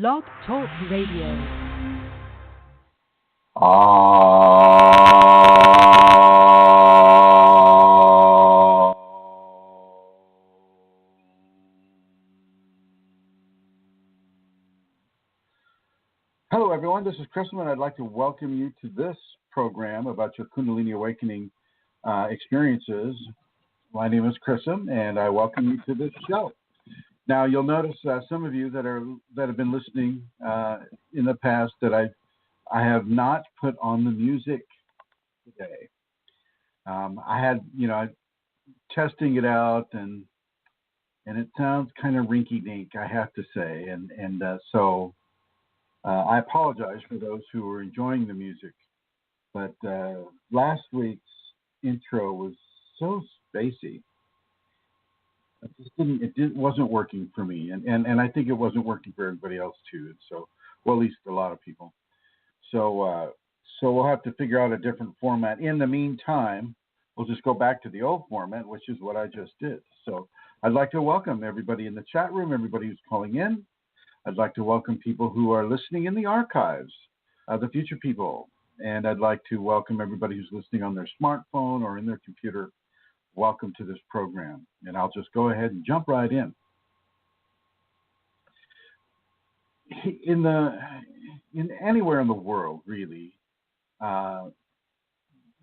Blog Talk Radio. Hello, everyone. This is Chrism, and I'd like to welcome you to this program about your Kundalini awakening experiences. My name is Chrism, and I welcome you to this show. Now, you'll notice some of you that have been listening in the past that I have not put on the music today. I had, testing it out, and it sounds kind of rinky-dink, I have to say, so I apologize for those who were enjoying the music, but last week's intro was so spacey. It wasn't working for me, and I think it wasn't working for everybody else too. And so, well, at least a lot of people. So we'll have to figure out a different format. In the meantime, we'll just go back to the old format, which is what I just did. So I'd like to welcome everybody in the chat room, everybody who's calling in. I'd like to welcome people who are listening in the archives, the future people. And I'd like to welcome everybody who's listening on their smartphone or in their computer. Welcome to this program. And I'll just go ahead and jump right in. In anywhere in the world, really,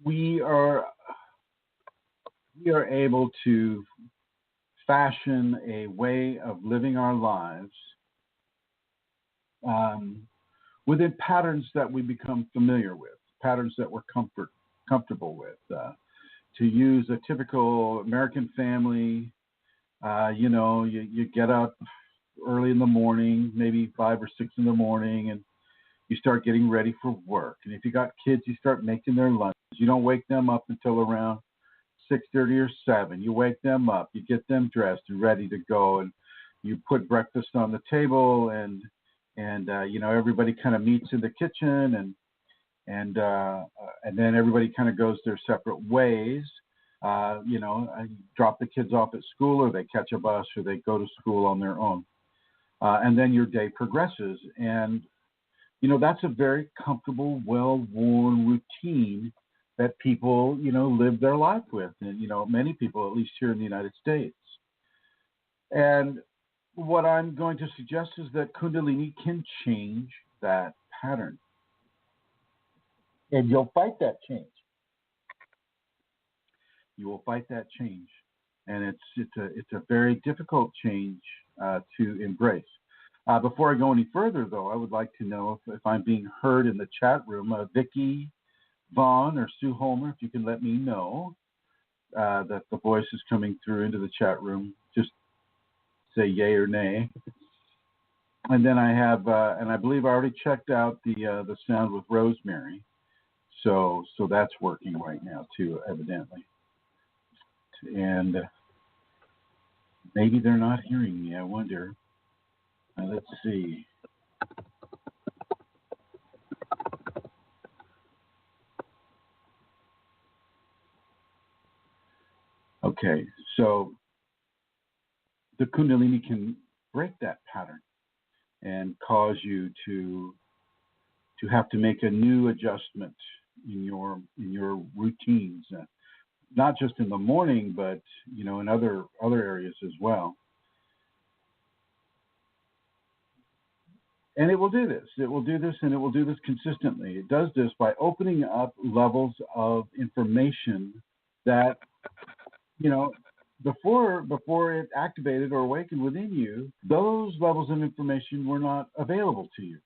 we are able to fashion a way of living our lives within patterns that we become familiar with, patterns that we're comfortable with. To use a typical American family, you get up early in the morning, maybe 5 or 6 in the morning, and you start getting ready for work. And if you got kids, you start making their lunch. You don't wake them up until around 6:30 or 7. You wake them up, you get them dressed and ready to go, and you put breakfast on the table, and everybody kind of meets in the kitchen, and then everybody kind of goes their separate ways. I drop the kids off at school, or they catch a bus, or they go to school on their own. And then your day progresses. And, that's a very comfortable, well-worn routine that people, live their life with. And, many people, at least here in the United States. And what I'm going to suggest is that Kundalini can change that pattern. And you'll fight that change. You will fight that change. And it's a very difficult change to embrace. Before I go any further, though, I would like to know if I'm being heard in the chat room. Vicki, Vaughn, or Sue Homer, if you can let me know that the voice is coming through into the chat room. Just say yay or nay. And then I have, and I believe I already checked out the sound with Rosemary. So that's working right now too, evidently. And maybe they're not hearing me. I wonder. Let's see. Okay, so the Kundalini can break that pattern and cause you to have to make a new adjustment in your routines, not just in the morning, but in other areas as well. And it will do this. It will do this, and it will do this consistently. It does this by opening up levels of information that before it activated or awakened within you, those levels of information were not available to you.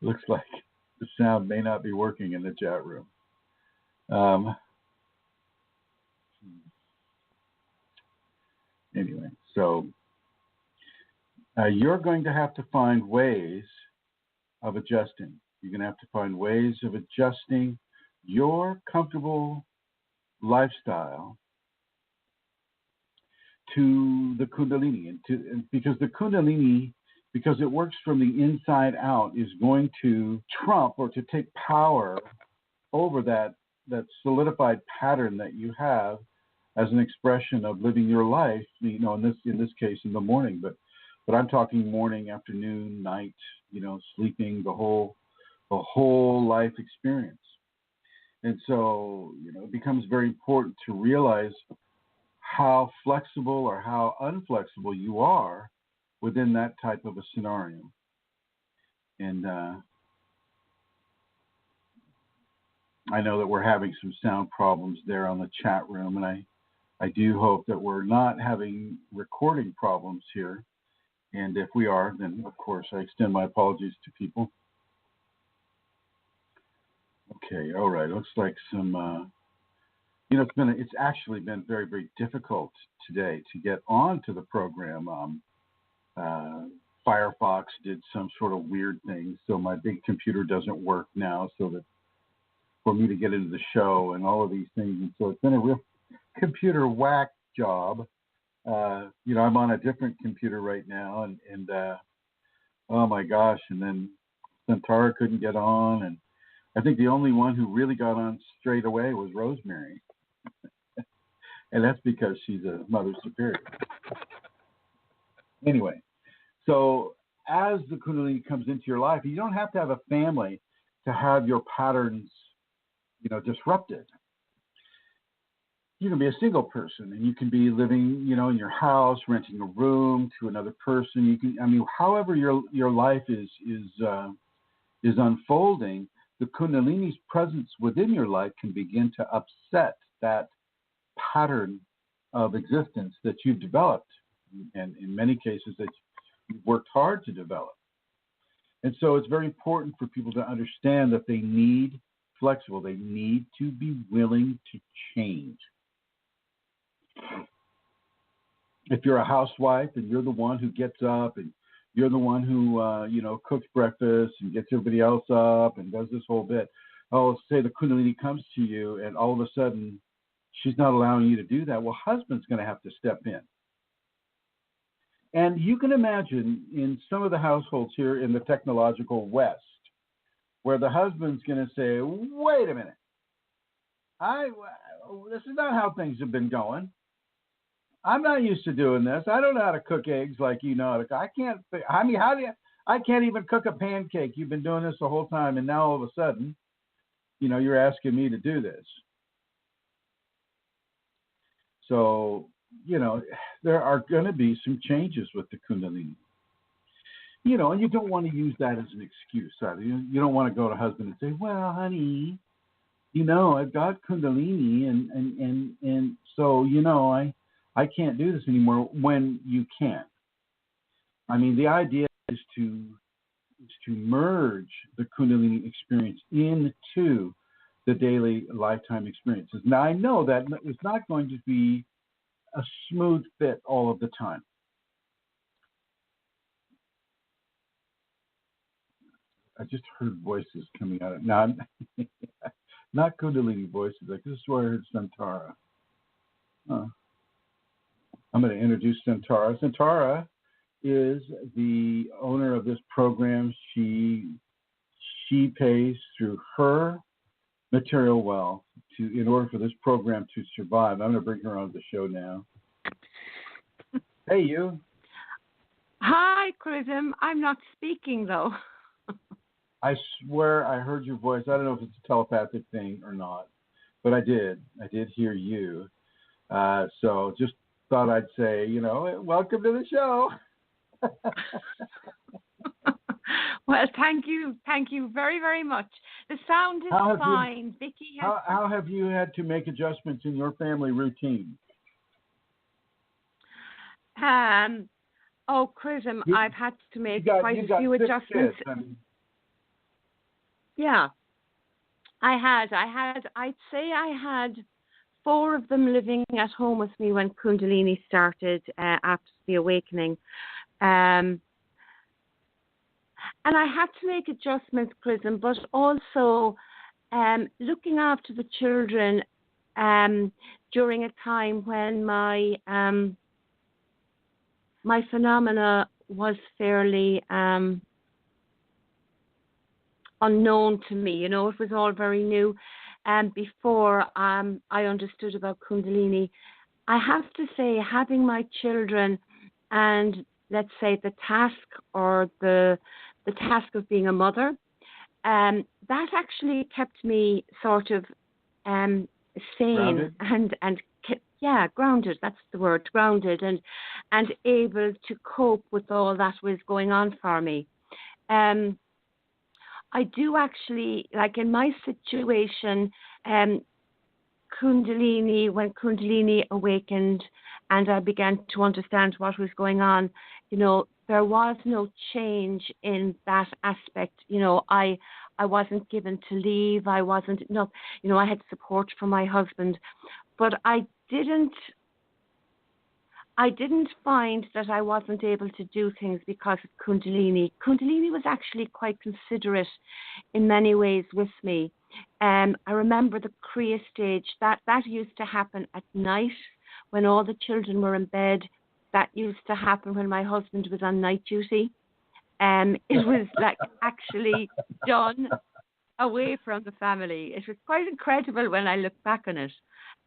Looks like the sound may not be working in the chat room. Anyway, so you're going to have to find ways of adjusting. You're going to have to find ways of adjusting your comfortable lifestyle to the Kundalini, because the Kundalini, because it works from the inside out, is going to trump or to take power over that solidified pattern that you have as an expression of living your life, you know, in this case in the morning, but I'm talking morning, afternoon, night, you know, sleeping, the whole life experience. And so, you know, it becomes very important to realize how flexible or how unflexible you are within that type of a scenario. And I know that we're having some sound problems there on the chat room, and I do hope that we're not having recording problems here. And if we are, then of course I extend my apologies to people. Okay, all right. Looks like some, you know, it's actually been very, very difficult today to get onto the program. Firefox did some sort of weird thing, so my big computer doesn't work now, so that for me to get into the show and all of these things, and so it's been a real computer whack job. You know, I'm on a different computer right now, and oh my gosh, and then Centaura couldn't get on, and I think the only one who really got on straight away was Rosemary. And that's because she's a Mother Superior. Anyway, so as the Kundalini comes into your life, you don't have to have a family to have your patterns, you know, disrupted. You can be a single person, and you can be living, you know, in your house, renting a room to another person. You can, I mean, however your life is unfolding, the Kundalini's presence within your life can begin to upset that pattern of existence that you've developed, and in many cases that you've worked hard to develop. And so it's very important for people to understand that they need flexible. They need to be willing to change. If you're a housewife and you're the one who gets up and you're the one who, you know, cooks breakfast and gets everybody else up and does this whole bit, oh, say the Kundalini comes to you and all of a sudden she's not allowing you to do that. Well, husband's going to have to step in. And you can imagine in some of the households here in the technological West, where the husband's going to say, wait a minute, this is not how things have been going. I'm not used to doing this. I don't know how to cook eggs like you know how to cook. I can't even cook a pancake. You've been doing this the whole time, and now all of a sudden, you know, you're asking me to do this. So, you know, there are going to be some changes with the Kundalini. You know, and you don't want to use that as an excuse. You don't want to go to husband and say, well, honey, you know, I've got Kundalini, and so, you know, I can't do this anymore, when you can. I mean, the idea is to merge the Kundalini experience into the daily lifetime experiences. Now, I know that it's not going to be a smooth fit all of the time. I just heard voices coming out of now, not Kundalini voices. Like, this is where I heard Centaura. I'm going to introduce Centaura. Centaura is the owner of this program. She pays through her material wealth in order for this program to survive. I'm going to bring her on the show now. Hey, you. Hi, Chrism. I'm not speaking, though. I swear I heard your voice. I don't know if it's a telepathic thing or not, but I did. I did hear you. So just thought I'd say, you know, welcome to the show. Well, thank you very, very much. The sound is fine. Vicky has... How have you had to make adjustments in your family routine? Chrism, I've had to make quite a few adjustments. Yeah, I'd say I had 4 of them living at home with me when Kundalini started after the awakening. And I had to make adjustments, Chrism, but also looking after the children during a time when my phenomena was fairly unknown to me. You know, it was all very new. Before I understood about Kundalini, I have to say, having my children, and let's say the task or the task of being a mother, that actually kept me sort of sane Grounded? and yeah, grounded. That's the word, grounded, and able to cope with all that was going on for me. Um, I do actually, like in my situation, um, when Kundalini awakened and I began to understand what was going on, there was no change in that aspect. I wasn't given to leave. I wasn't, no, I had support from my husband, but I didn't find that I wasn't able to do things because of Kundalini. Kundalini was actually quite considerate in many ways with me. I remember the Kriya stage, that used to happen at night when all the children were in bed. That used to happen when my husband was on night duty. It was like actually done away from the family. It was quite incredible when I look back on it.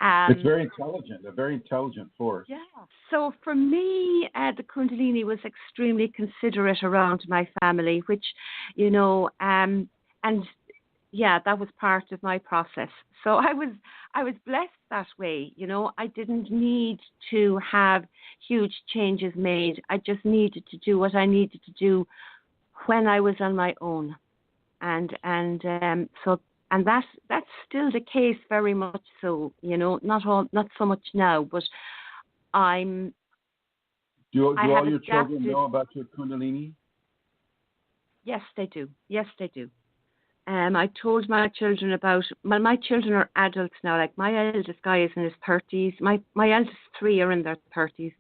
It's Um, very intelligent, a very intelligent force. yeah. So for me, the Kundalini was extremely considerate around my family, which, and yeah, that was part of my process. So I was blessed that way. I didn't need to have huge changes made. I just needed to do what I needed to do when I was on my own, and that's still the case very much so. Not so much now, but I'm I Do have all your children adapted. know about your Kundalini? Yes, they do. Yes, they do. I told my children about. Well, my children are adults now. Like my eldest guy is in his 30s. My eldest three are in their 30s.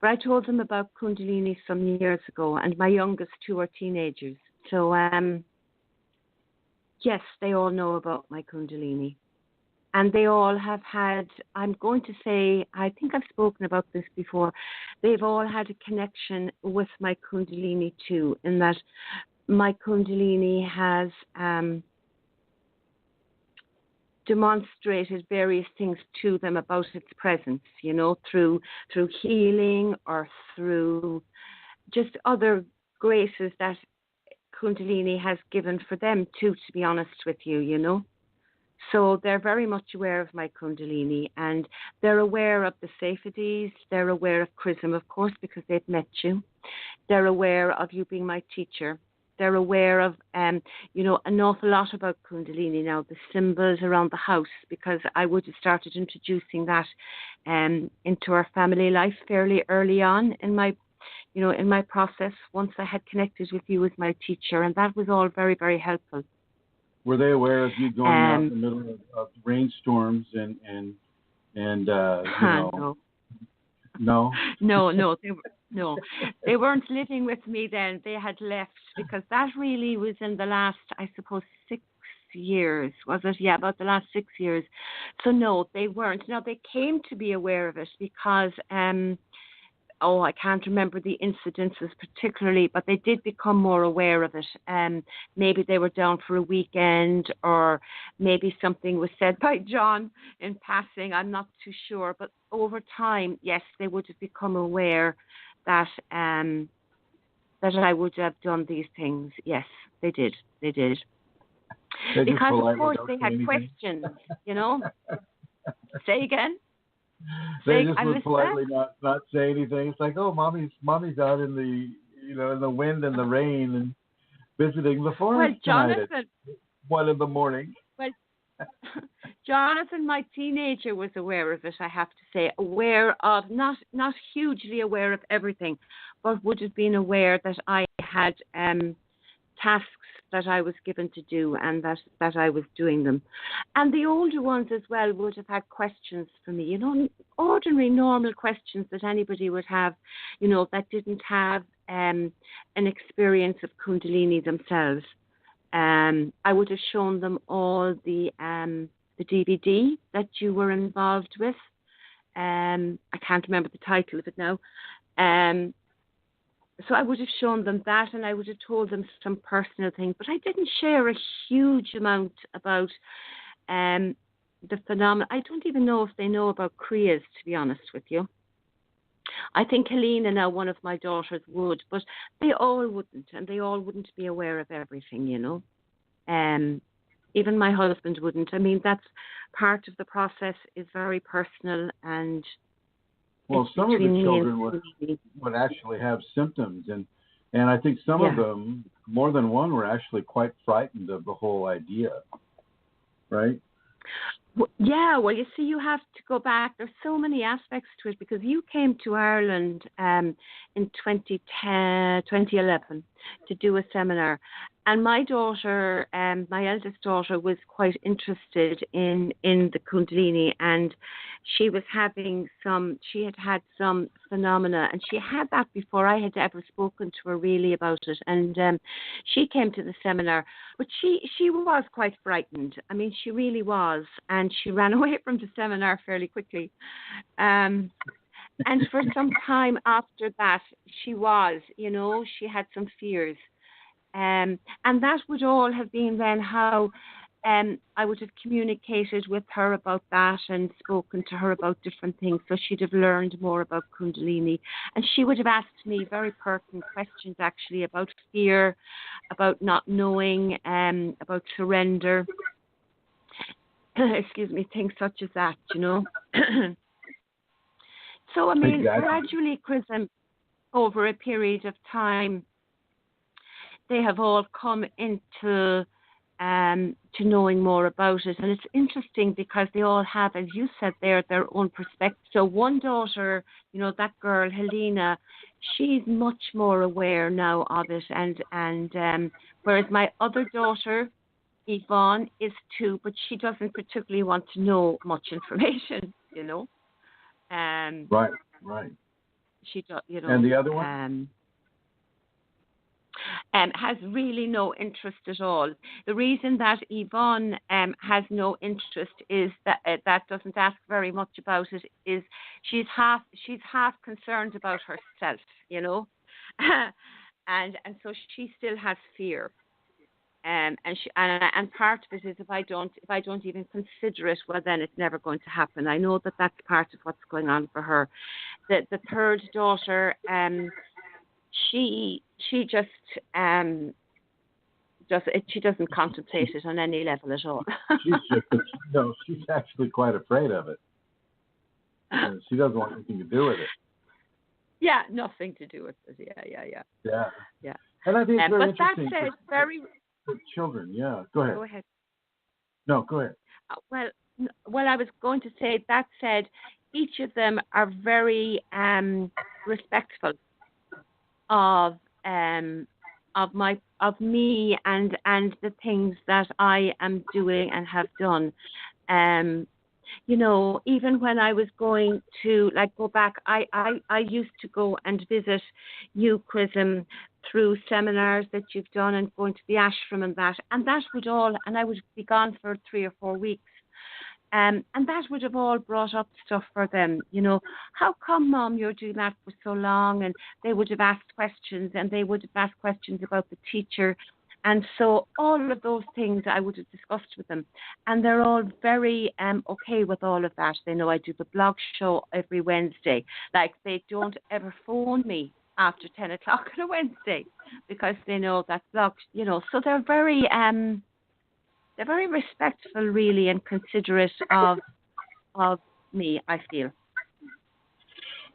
But I told them about Kundalini some years ago, and my youngest two are teenagers. So yes, they all know about my Kundalini. And they all have had, I'm going to say, I think I've spoken about this before, they've all had a connection with my Kundalini too, in that my Kundalini has demonstrated various things to them about its presence, through healing or through just other graces that Kundalini has given for them too, to be honest with you. So they're very much aware of my Kundalini, and they're aware of the safeties. They're aware of Chrism, of course, because they've met you. They're aware of you being my teacher. They're aware of, an awful lot about Kundalini now, the symbols around the house, because I would have started introducing that into our family life fairly early on in my process, once I had connected with you as my teacher, and that was all very, very helpful. Were they aware of you going out in the middle of rainstorms and No. No? No, no, they weren't living with me then. They had left, because that really was in the last, I suppose, 6 years. Was it? Yeah, about the last 6 years. So no, they weren't. Now they came to be aware of it because I can't remember the incidences particularly, but they did become more aware of it. Maybe they were down for a weekend, or maybe something was said by John in passing. I'm not too sure, but over time, yes, they would have become aware that that I would have done these things. Yes, they did. They did. They just Because of politely course don't they say had anything. questions. Say again. They just I would missed that. politely not say anything. It's like, oh, mommy's out in the in the wind and the rain and visiting the Well, forest tonight at Jonathan. 1 a.m. Well, Jonathan, my teenager, was aware of it, I have to say, aware of, not hugely aware of everything, but would have been aware that I had tasks that I was given to do, and that I was doing them. And the older ones as well would have had questions for me, ordinary, normal questions that anybody would have, that didn't have an experience of Kundalini themselves. I would have shown them all the DVD that you were involved with. I can't remember the title of it now. So I would have shown them that, and I would have told them some personal things, but I didn't share a huge amount about the phenomenon. I don't even know if they know about Kriyas, to be honest with you. I think Helena, now one of my daughters, would, but they all wouldn't, and they all wouldn't be aware of everything, you know. Even my husband wouldn't. I mean, that's part of the process, is very personal, and well, some of the between me children and would me. actually have symptoms, and I think some of Yeah. them, more than one, were actually quite frightened of the whole idea, right? Yeah, well, you see, you have to go back. There's so many aspects to it, because you came to Ireland in 2011 to do a seminar. And my daughter, my eldest daughter, was quite interested in the Kundalini, and she was having she had some phenomena, and she had that before I had ever spoken to her really about it. And she came to the seminar, but she was quite frightened. I mean, she really was, and she ran away from the seminar fairly quickly. And for some time after that, she had some fears. And that would all have been then how I would have communicated with her about that and spoken to her about different things. So she'd have learned more about Kundalini. And she would have asked me very pertinent questions, actually, about fear, about not knowing, about surrender. Excuse me, things such as that, you know. So, I mean, gradually, Chrism, over a period of time, they have all come into to knowing more about it. And it's interesting because they all have, as you said there, their own perspective. So one daughter, you know, that girl, Helena, she's much more aware now of it. And whereas my other daughter, Yvonne, is 2, but she doesn't particularly want to know much information, you know. Right. She does, you know. And the other one? Has really no interest at all. The reason that Yvonne has no interest is that that doesn't ask very much about it, is she's half concerned about herself, you know, and so she still has fear. And part of it is if I don't even consider it, well, then it's never going to happen. I know that that's part of what's going on for her. The third daughter, she just she doesn't contemplate it on any level at all. She's actually quite afraid of it. She doesn't want anything to do with it. Yeah, nothing to do with it. Yeah. And I think it's very interesting. But that said, for children. Yeah, go ahead. Go ahead. No, go ahead. Well, I was going to say, that said, each of them are very respectful of me and the things that I am doing and have done. You know, even when I was going to go back, I used to go and visit you, Chrism, through seminars that you've done and going to the ashram and that would all, and I would be gone for 3 or 4 weeks. And that would have all brought up stuff for them, you know. How come, Mom, you're doing that for so long? And they would have asked questions, and they would have asked questions about the teacher. And so all of those things I would have discussed with them. And they're all very okay with all of that. They know I do the blog show every Wednesday. Like, they don't ever phone me after 10 o'clock on a Wednesday because they know that blog, you know. So they're very respectful, really, and considerate of me, I feel.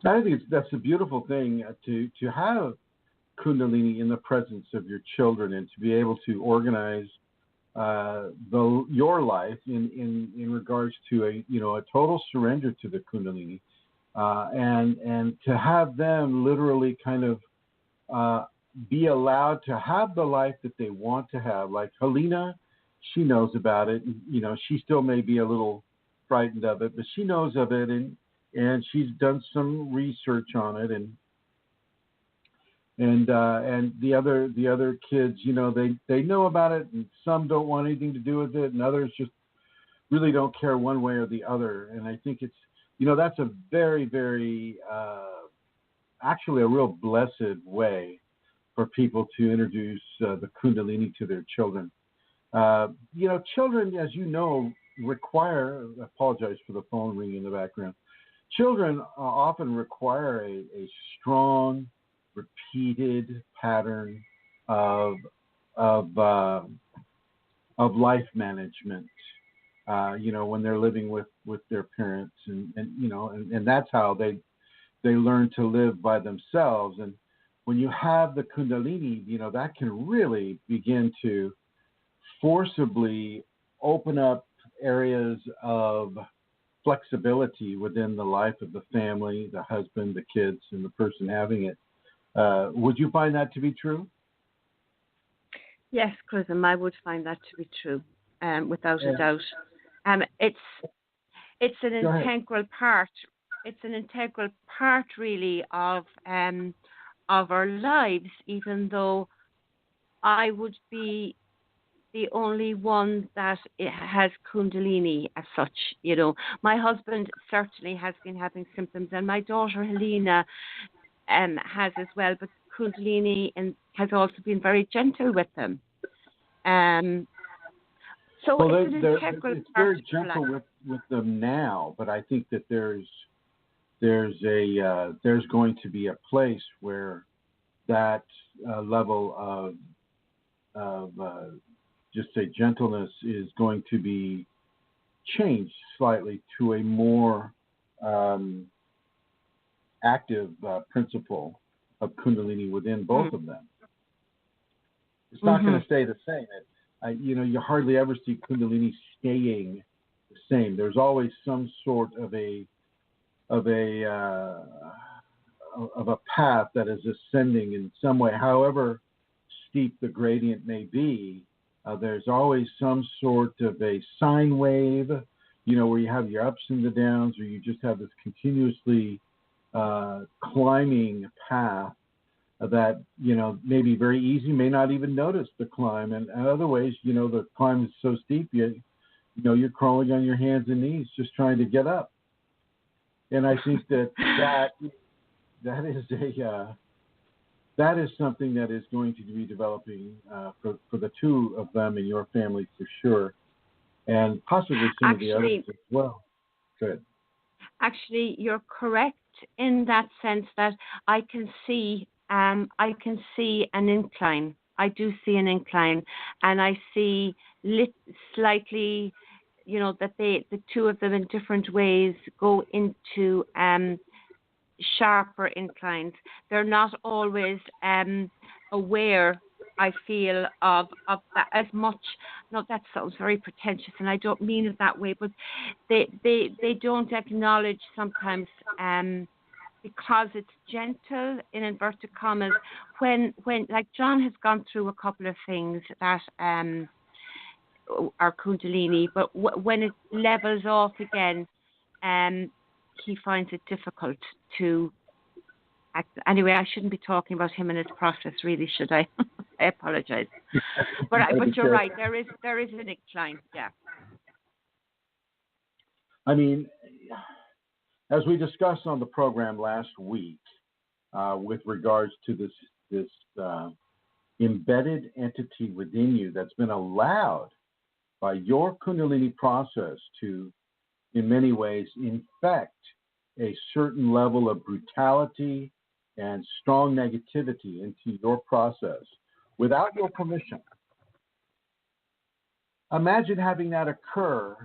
I think that's a beautiful thing to have Kundalini in the presence of your children and to be able to organize your life in regards to a total surrender to the Kundalini, and to have them literally kind of be allowed to have the life that they want to have. Like Helena, she knows about it. You know, she still may be a little frightened of it, but she knows of it, and she's done some research on it, and the other kids, you know, they know about it, and some don't want anything to do with it, and others just really don't care one way or the other. And I think it's, you know, that's a very, very actually a real blessed way for people to introduce the Kundalini to their children. You know, children, as you know, require, I apologize for the phone ringing in the background, children often require a strong, repeated pattern of life management. When they're living with their parents, and that's how they learn to live by themselves. And when you have the Kundalini, that can really begin to forcibly open up areas of flexibility within the life of the family, the husband, the kids, and the person having it. Would you find that to be true? Yes, Chrism, I would find that to be true, without a doubt. It's an integral part. It's an integral part, really, of our lives. Even though I would be the only one that has Kundalini as such. My husband certainly has been having symptoms, and my daughter Helena has as well. But Kundalini has also been very gentle with them. So it's an integral it's part very gentle with them now, but I think that there's going to be a place where that level of just say gentleness is going to be changed slightly to a more active principle of Kundalini within both of them. It's not going to stay the same. You hardly ever see Kundalini staying the same. There's always some sort of a path that is ascending in some way, however steep the gradient may be. There's always some sort of a sine wave, where you have your ups and the downs, or you just have this continuously climbing path that, may be very easy, may not even notice the climb. And in other ways, the climb is so steep, you're crawling on your hands and knees just trying to get up. And I think that is something that is going to be developing for the two of them in your family for sure, and possibly some of the others as well. Good. Actually, you're correct in that sense that I can see an incline. I do see an incline, and I see slightly, that the two of them in different ways go into sharper inclines. They're not always aware, I feel, of that as much. No, that sounds very pretentious, and I don't mean it that way, but they don't acknowledge sometimes, because it's gentle, in inverted commas, when like John has gone through a couple of things that are Kundalini, but when it levels off again, he finds it difficult to act. Anyway, I shouldn't be talking about him and his process, really, should I? I apologize. But you're right. There is an incline. Yeah. I mean, as we discussed on the program last week, with regards to this embedded entity within you that's been allowed by your Kundalini process to, in many ways, infect a certain level of brutality and strong negativity into your process without your permission. Imagine having that occur,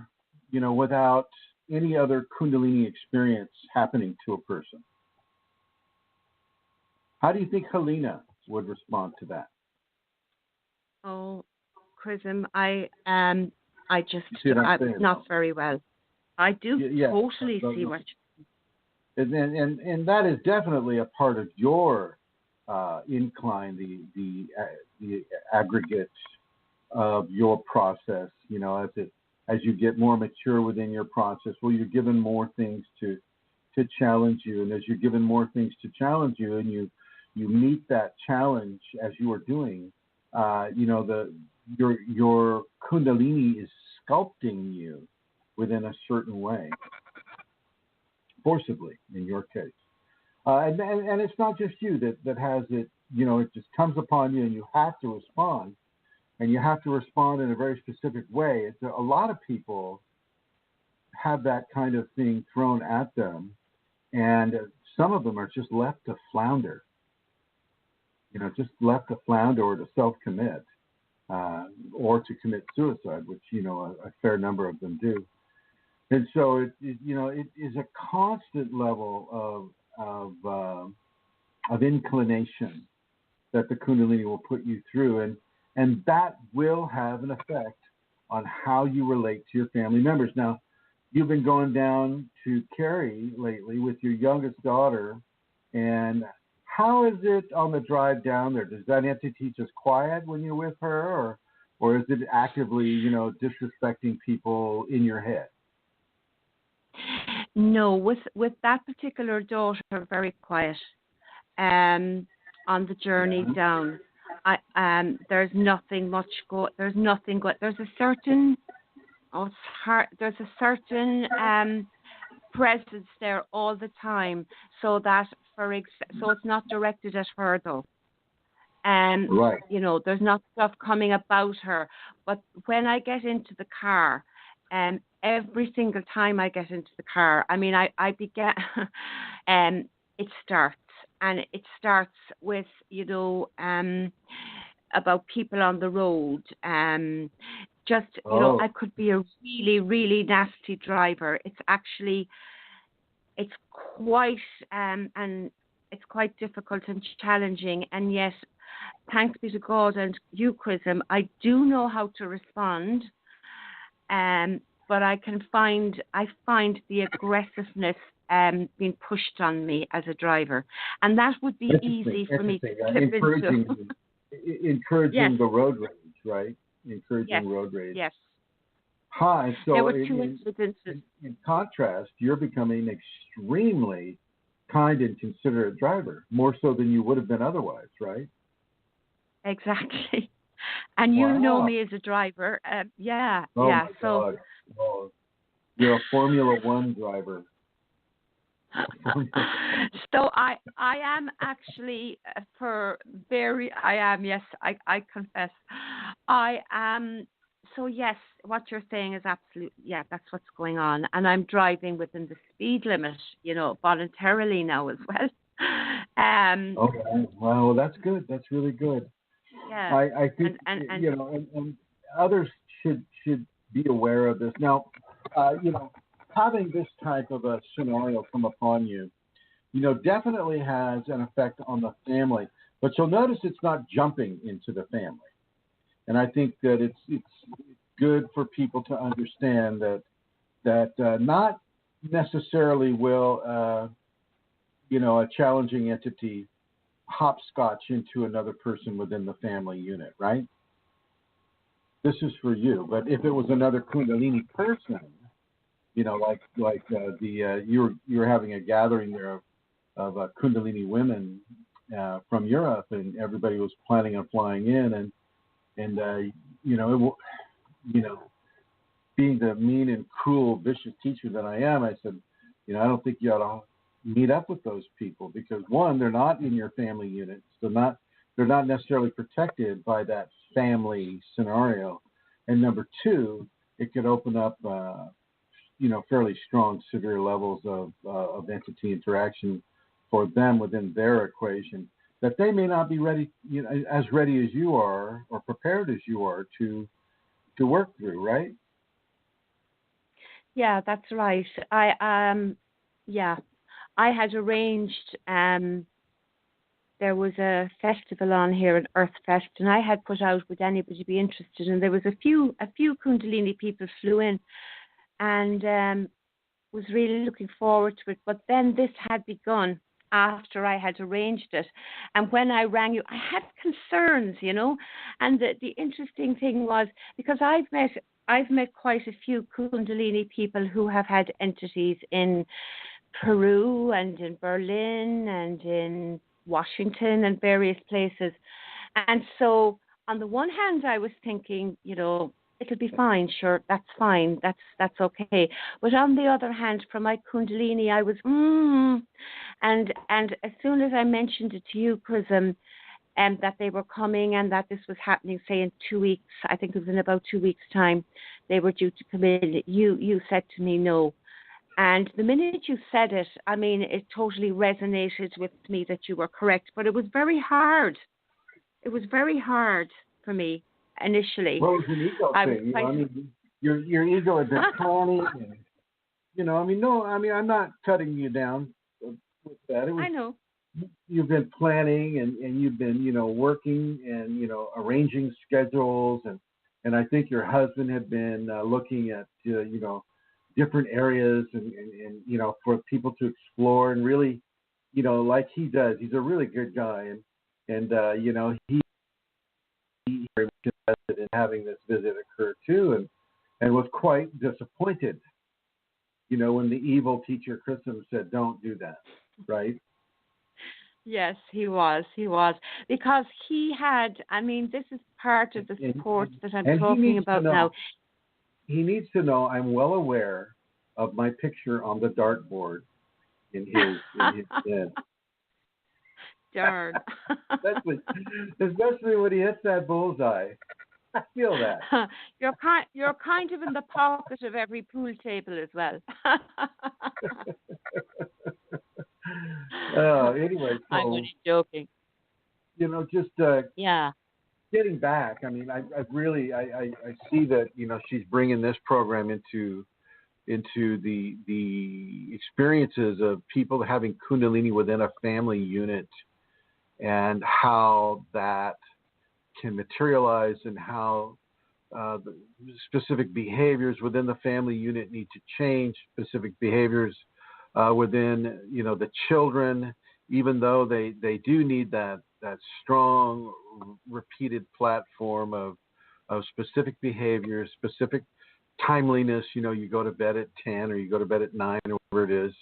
without any other Kundalini experience happening to a person. How do you think Helena would respond to that? Oh, Chrism, I'm not very well. I do totally see what. And that is definitely a part of your incline, the aggregate of your process. As you get more mature within your process, you're given more things to challenge you, and as you're given more things to challenge you, and you meet that challenge as you are doing, your Kundalini is sculpting you within a certain way, forcibly in your case. And it's not just you that has it, it just comes upon you and you have to respond. And you have to respond in a very specific way. A lot of people have that kind of thing thrown at them, and some of them are just left to flounder. Just left to flounder or to self-commit, or to commit suicide, which a fair number of them do. And so it is a constant level of inclination that the Kundalini will put you through, and that will have an effect on how you relate to your family members. Now, you've been going down to Cary lately with your youngest daughter, and how is it on the drive down there? Does that entity just quiet when you're with her, or is it actively, disrespecting people in your head? No, with that particular daughter, very quiet. On the journey down, there's nothing much there's nothing good. There's a certain presence there all the time, so that so it's not directed at her though. Right. There's not stuff coming about her. But when I get into the car, every single time I get into the car, I mean, I begin, it starts with, about people on the road. I could be a really, really nasty driver. It's quite, and it's quite difficult and challenging. And yet, thanks be to God and you, Chrism, I do know how to respond. But I find the aggressiveness being pushed on me as a driver, and that would be easy for me to slip into. Encouraging the road rage, right? Encouraging road rage. Yes. Hi. So there were two incidences. In contrast, you're becoming an extremely kind and considerate driver, more so than you would have been otherwise, right? Exactly. And you know me as a driver. My God. Oh, you're a Formula One driver. So I am actually yes, I confess. I am. So yes, what you're saying is absolute. Yeah, that's what's going on. And I'm driving within the speed limit, voluntarily now as well. Okay. Well, that's good. That's really good. Yeah. I think, and others should be aware of this. Now, having this type of a scenario come upon you, definitely has an effect on the family. But you'll notice it's not jumping into the family. And I think that it's good for people to understand that not necessarily will, a challenging entity hopscotch into another person within the family unit, right? This is for you. But if it was another Kundalini person, you were having a gathering there of Kundalini women from Europe, and everybody was planning on flying in, and being the mean and cruel, vicious teacher that I am, I said, I don't think you ought to meet up with those people because, one, they're not in your family unit, so they're not necessarily protected by that family scenario, and number two, it could open up fairly strong, severe levels of entity interaction for them within their equation that they may not be ready, as ready as you are or prepared as you are to work through, right? Yeah, that's right. I had arranged, there was a festival on here, an Earth Fest, and I had put out, would anybody be interested? And there was a few Kundalini people flew in, and was really looking forward to it. But then this had begun after I had arranged it. And when I rang you, I had concerns, And the interesting thing was, because I've met quite a few Kundalini people who have had entities in Peru and in Berlin and in Washington and various places. And so on the one hand, I was thinking, it'll be fine. Sure, that's fine. That's okay. But on the other hand, from my Kundalini, I was, and as soon as I mentioned it to you, Chrism, that they were coming and that this was happening, say, in 2 weeks. I think it was in about 2 weeks' time. They were due to come in. You said to me no. And the minute you said it, I mean, it totally resonated with me that you were correct. But it was very hard. It was very hard for me initially. Well, it was an ego thing. I mean, your ego had been planning. And, I'm not cutting you down with that. I know. You've been planning and you've been, working and, arranging schedules. And I think your husband had been looking at, different areas and, for people to explore and really, like he does. He's a really good guy. And he very much invested in having this visit occur too, and was quite disappointed, when the evil teacher Chrism said, "Don't do that," right? Yes, he was, because he had. I mean, this is part of the support that I'm talking about now. He needs to know I'm well aware of my picture on the dartboard in his den. Darn. Especially when he hits that bullseye. I feel that. You're kind of in the pocket of every pool table as well. Anyway, so, I'm only joking. Just getting back. I mean, I really see that she's bringing this program into the experiences of people having Kundalini within a family unit, and how that can materialize, and how the specific behaviors within the family unit need to change, specific behaviors within the children, even though they do need that strong repeated platform of specific behaviors, specific timeliness. You go to bed at 10 or you go to bed at 9 or whatever it is,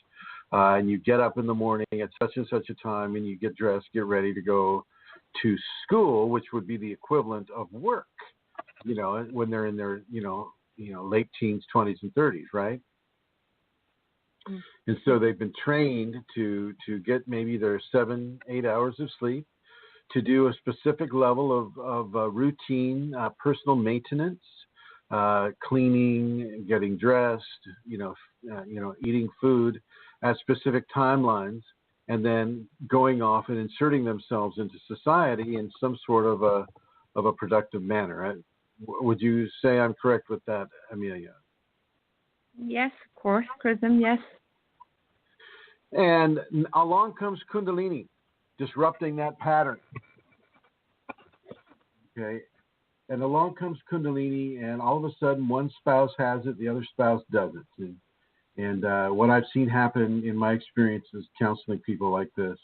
and you get up in the morning at such and such a time, and you get dressed, get ready to go to school, which would be the equivalent of work, when they're in their late teens, 20s, and 30s, right? Mm-hmm. And so they've been trained to get maybe their 7-8 hours of sleep, to do a specific level of routine personal maintenance, cleaning, getting dressed, eating food at specific timelines, and then going off and inserting themselves into society in some sort of a productive manner. Would you say I'm correct with that, Amelia? Yes, of course, Chrism, yes. And along comes Kundalini, disrupting that pattern. Okay. And along comes Kundalini, and all of a sudden one spouse has it, the other spouse doesn't. And what I've seen happen in my experiences counseling people like this,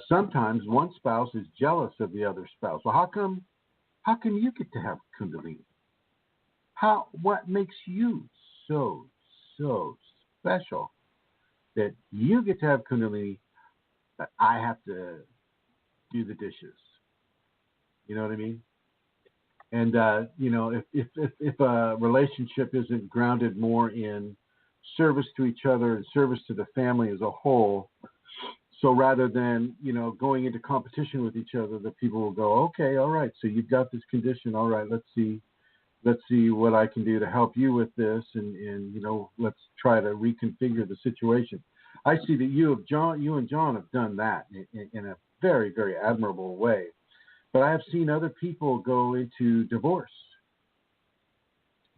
sometimes one spouse is jealous of the other spouse. Well, how come you get to have Kundalini? What makes you so special that you get to have Kundalini, but I have to do the dishes? You know what I mean? And if a relationship isn't grounded more in service to each other and service to the family as a whole, so rather than going into competition with each other, the people will go, okay, all right, so you've got this condition, all right, let's see what I can do to help you with this, and let's try to reconfigure the situation. I see that you and John have done that in a very, very admirable way. But I have seen other people go into divorce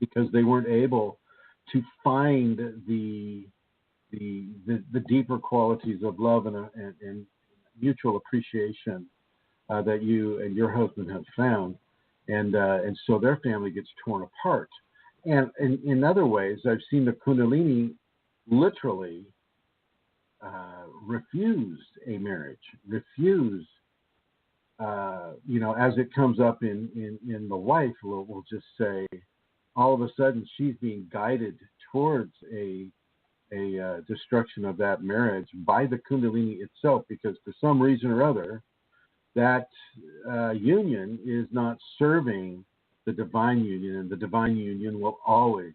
because they weren't able to find the deeper qualities of love and mutual appreciation that you and your husband have found, and so their family gets torn apart. And in other ways, I've seen the Kundalini literally refuse a marriage, refuse. As it comes up in the wife, we'll just say, all of a sudden she's being guided towards a destruction of that marriage by the Kundalini itself, because for some reason or other, that union is not serving the divine union, and the divine union will always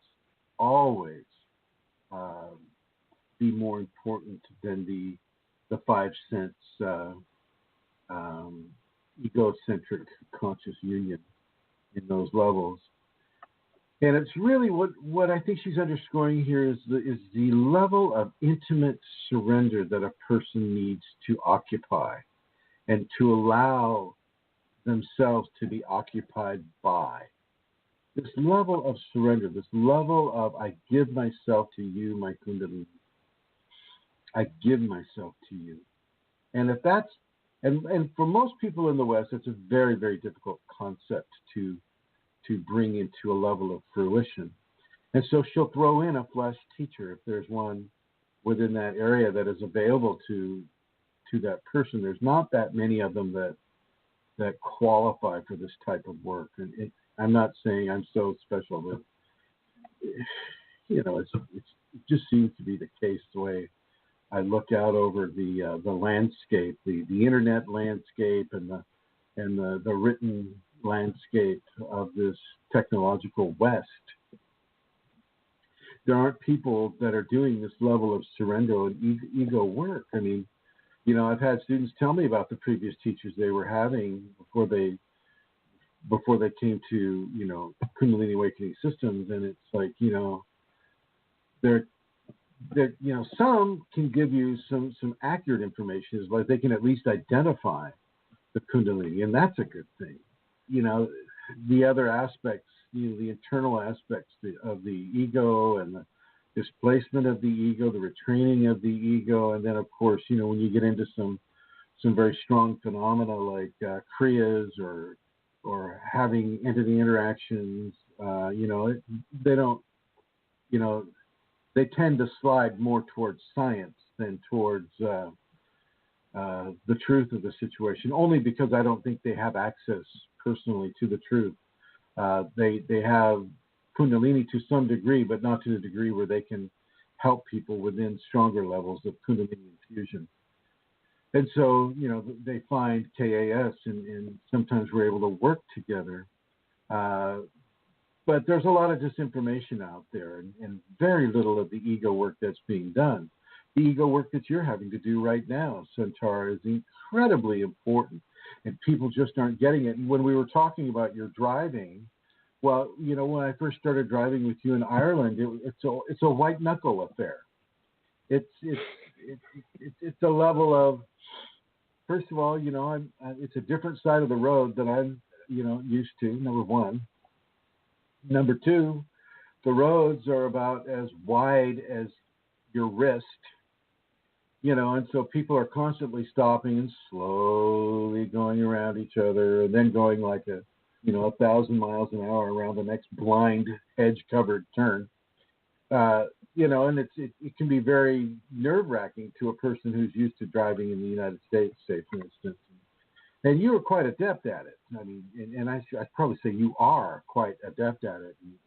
be more important than the 5 cents egocentric conscious union in those levels. And it's really what I think she's underscoring here is the level of intimate surrender that a person needs to occupy and to allow themselves to be occupied by. This level of surrender, this level of I give myself to you, my Kundalini. I give myself to you. And if that's, and for most people in the West, it's a very, very difficult concept to bring into a level of fruition. And so she'll throw in a flesh teacher if there's one within that area that is available to that person. There's not that many of them that qualify for this type of work. And I'm not saying I'm so special, but it just seems to be the case the way I look out over the landscape, the internet landscape, and the written landscape of this technological West. There aren't people that are doing this level of surrender and ego work. I mean, I've had students tell me about the previous teachers they were having before they came to, Kundalini Awakening Systems, and it's like, they're some can give you some accurate information, is like they can at least identify the Kundalini, and that's a good thing. The other aspects, the internal aspects of the ego and the displacement of the ego, the retraining of the ego, and then of course, when you get into some very strong phenomena like kriyas or having entity interactions, they don't, they tend to slide more towards science than towards the truth of the situation, only because I don't think they have access personally to the truth. They have Kundalini to some degree, but not to the degree where they can help people within stronger levels of Kundalini infusion. And so, they find KAS, and sometimes we're able to work together. But there's a lot of disinformation out there, and very little of the ego work that's being done. The ego work that you're having to do right now, Centaur, is incredibly important, and people just aren't getting it. And when we were talking about your driving, well, when I first started driving with you in Ireland, it's a white knuckle affair. It's a level of, first of all, it's a different side of the road that I'm, used to. Number one. Number two, the roads are about as wide as your wrist, and so people are constantly stopping and slowly going around each other, and then going like 1,000 miles an hour around the next blind edge-covered turn. And it can be very nerve-wracking to a person who's used to driving in the United States, say, for instance. And you were quite adept at it. I mean, and I'd probably say you are quite adept at it. You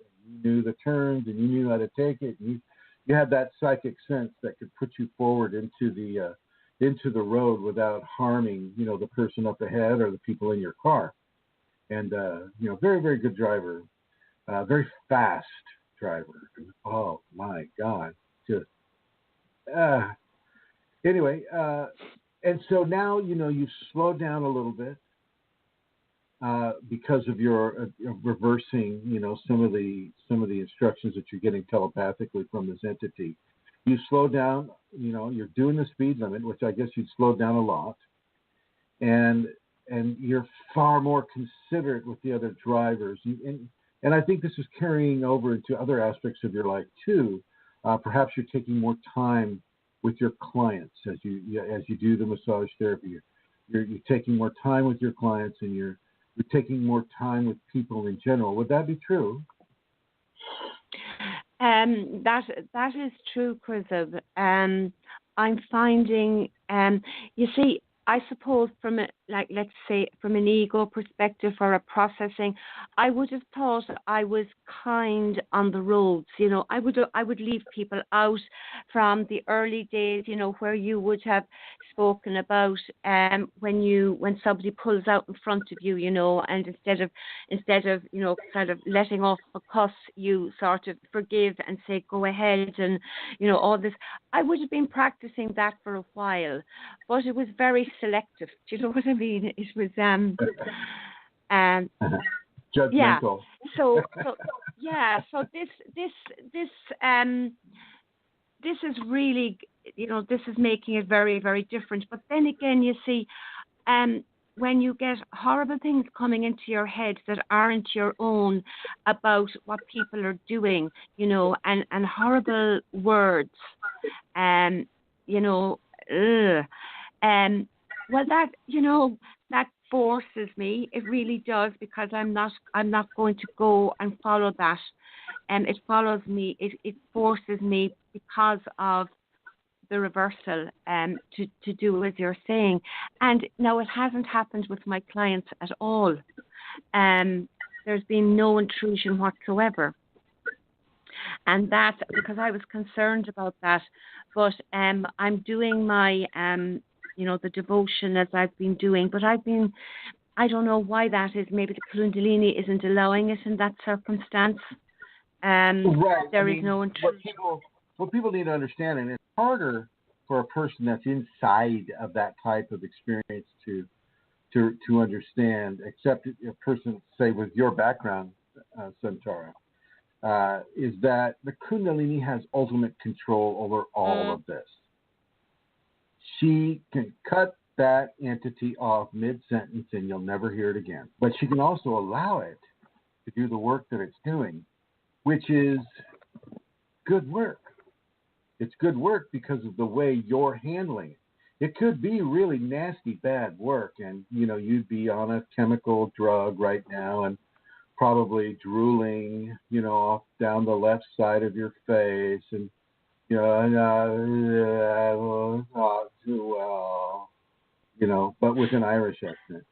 knew the turns, and you knew how to take it. And you had that psychic sense that could put you forward into the road without harming, the person up ahead or the people in your car. And very, very good driver, very fast driver. Oh my God, just anyway. And so now, you've slowed down a little bit because of your reversing, some of the instructions that you're getting telepathically from this entity. You slow down, you're doing the speed limit, which I guess you'd slow down a lot, and you're far more considerate with the other drivers. And I think this is carrying over into other aspects of your life too. Perhaps you're taking more time with your clients as you do the massage therapy. You're taking more time with your clients, and you're taking more time with people in general. Would that be true? That is true, Chrism. I'm finding, you see, I suppose from let's say from an ego perspective or a processing, I would have thought I was kind on the roads. I would leave people out from the early days, where you would have spoken about when somebody pulls out in front of you, and instead of kind of letting off a cuss, you sort of forgive and say go ahead, and all this. I would have been practicing that for a while, but it was very selective. Do you know what I mean, it was um, yeah. Judgmental. So yeah. So this is really, this is making it very, very different. But then again, you see, when you get horrible things coming into your head that aren't your own about what people are doing, and horrible words, ugh, well, that forces me. It really does, because I'm not going to go and follow that. It follows me. It forces me, because of the reversal, to do as you're saying. And now it hasn't happened with my clients at all. There's been no intrusion whatsoever. And that's because I was concerned about that. But I'm doing my, the devotion as I've been doing. But I don't know why that is. Maybe the Kundalini isn't allowing it in that circumstance. Right. There is no intrusion. What people need to understand, and it's harder for a person that's inside of that type of experience to understand, except a person, say, with your background, Santara, is that the Kundalini has ultimate control over all of this. She can cut that entity off mid-sentence and you'll never hear it again. But she can also allow it to do the work that it's doing, which is good work. It's good work because of the way you're handling it. It could be really nasty, bad work, and, you'd be on a chemical drug right now and probably drooling, off down the left side of your face, and, not too well, but with an Irish accent.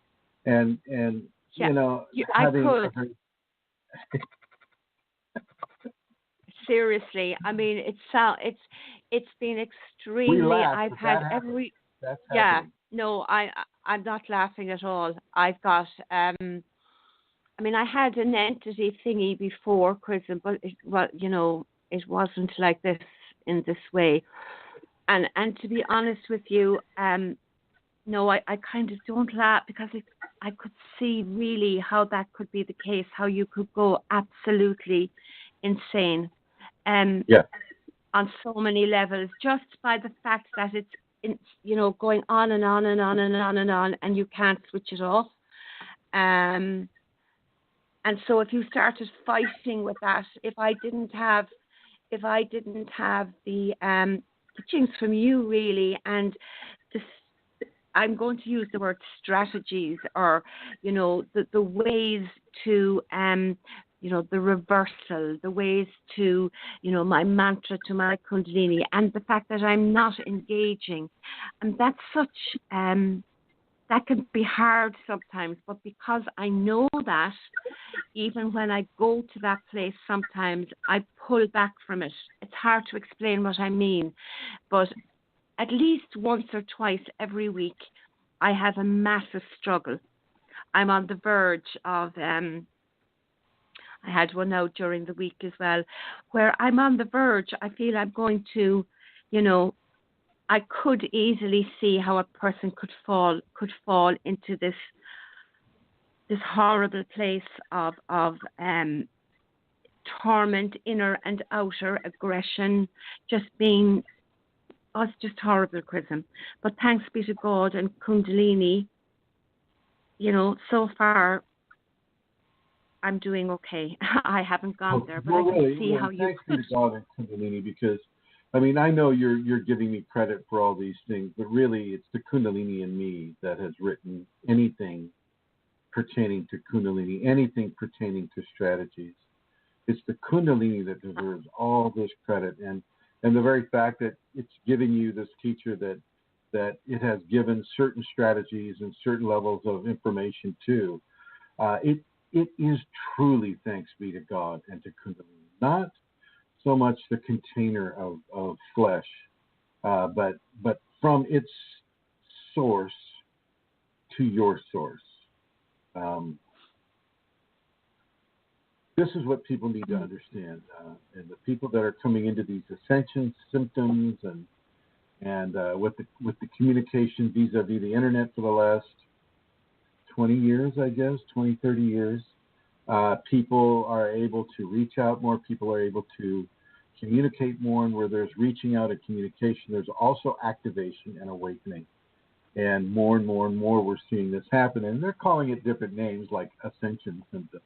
And Yeah, having I could. Seriously, I mean, it's been extremely. I've had every. That's yeah. happening. No, I'm not laughing at all. I've got. I mean, I had an entity thingy before, Chrism, but it wasn't like this in this way. And to be honest with you, no, I kind of don't laugh, because I could see really how that could be the case, how you could go absolutely insane. On so many levels, just by the fact that it's going on and on and on and on and on, and you can't switch it off. And so if you started fighting with that, if I didn't have the teachings from you, really, and this, I'm going to use the word strategies, or the ways to the reversal, the ways to, my mantra to my Kundalini, and the fact that I'm not engaging. And that's such, that can be hard sometimes, but because I know that, even when I go to that place, sometimes I pull back from it. It's hard to explain what I mean, but at least once or twice every week, I have a massive struggle. I'm on the verge of, I had one out during the week as well, where I'm on the verge. I feel I'm going to, I could easily see how a person could fall into this horrible place of torment, inner and outer aggression, just being, it's just horrible, Chrism. But thanks be to God and Kundalini, so far I'm doing okay. I haven't gone there, but I can see how you could. Thanks be to God and Kundalini, because, I mean, I know you're giving me credit for all these things, but really it's the Kundalini in me that has written anything pertaining to Kundalini, anything pertaining to strategies. It's the Kundalini that deserves all this credit, and the very fact that it's giving you this teacher that it has given certain strategies and certain levels of information to. It is truly thanks be to God and to Kundalini, not so much the container of flesh, but from its source to your source. This is what people need to understand, and the people that are coming into these ascension symptoms and with the communication vis-a-vis the internet for the last 20 years, I guess, 20, 30 years, people are able to reach out more. People are able to communicate more. And where there's reaching out and communication, there's also activation and awakening. And more, we're seeing this happen. And they're calling it different names like Ascension symptoms.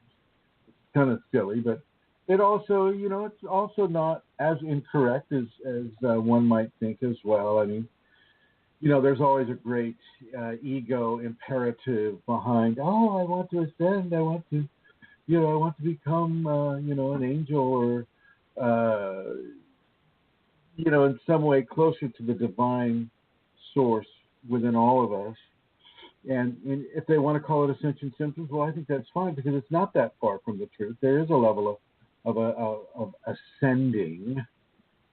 It's kind of silly, but it also, it's also not as incorrect as one might think as well. I mean, there's always a great ego imperative behind, I want to ascend. I want to, I want to become, an angel or, in some way closer to the divine source within all of us. And if they want to call it ascension symptoms, well, I think that's fine because it's not that far from the truth. There is a level of ascending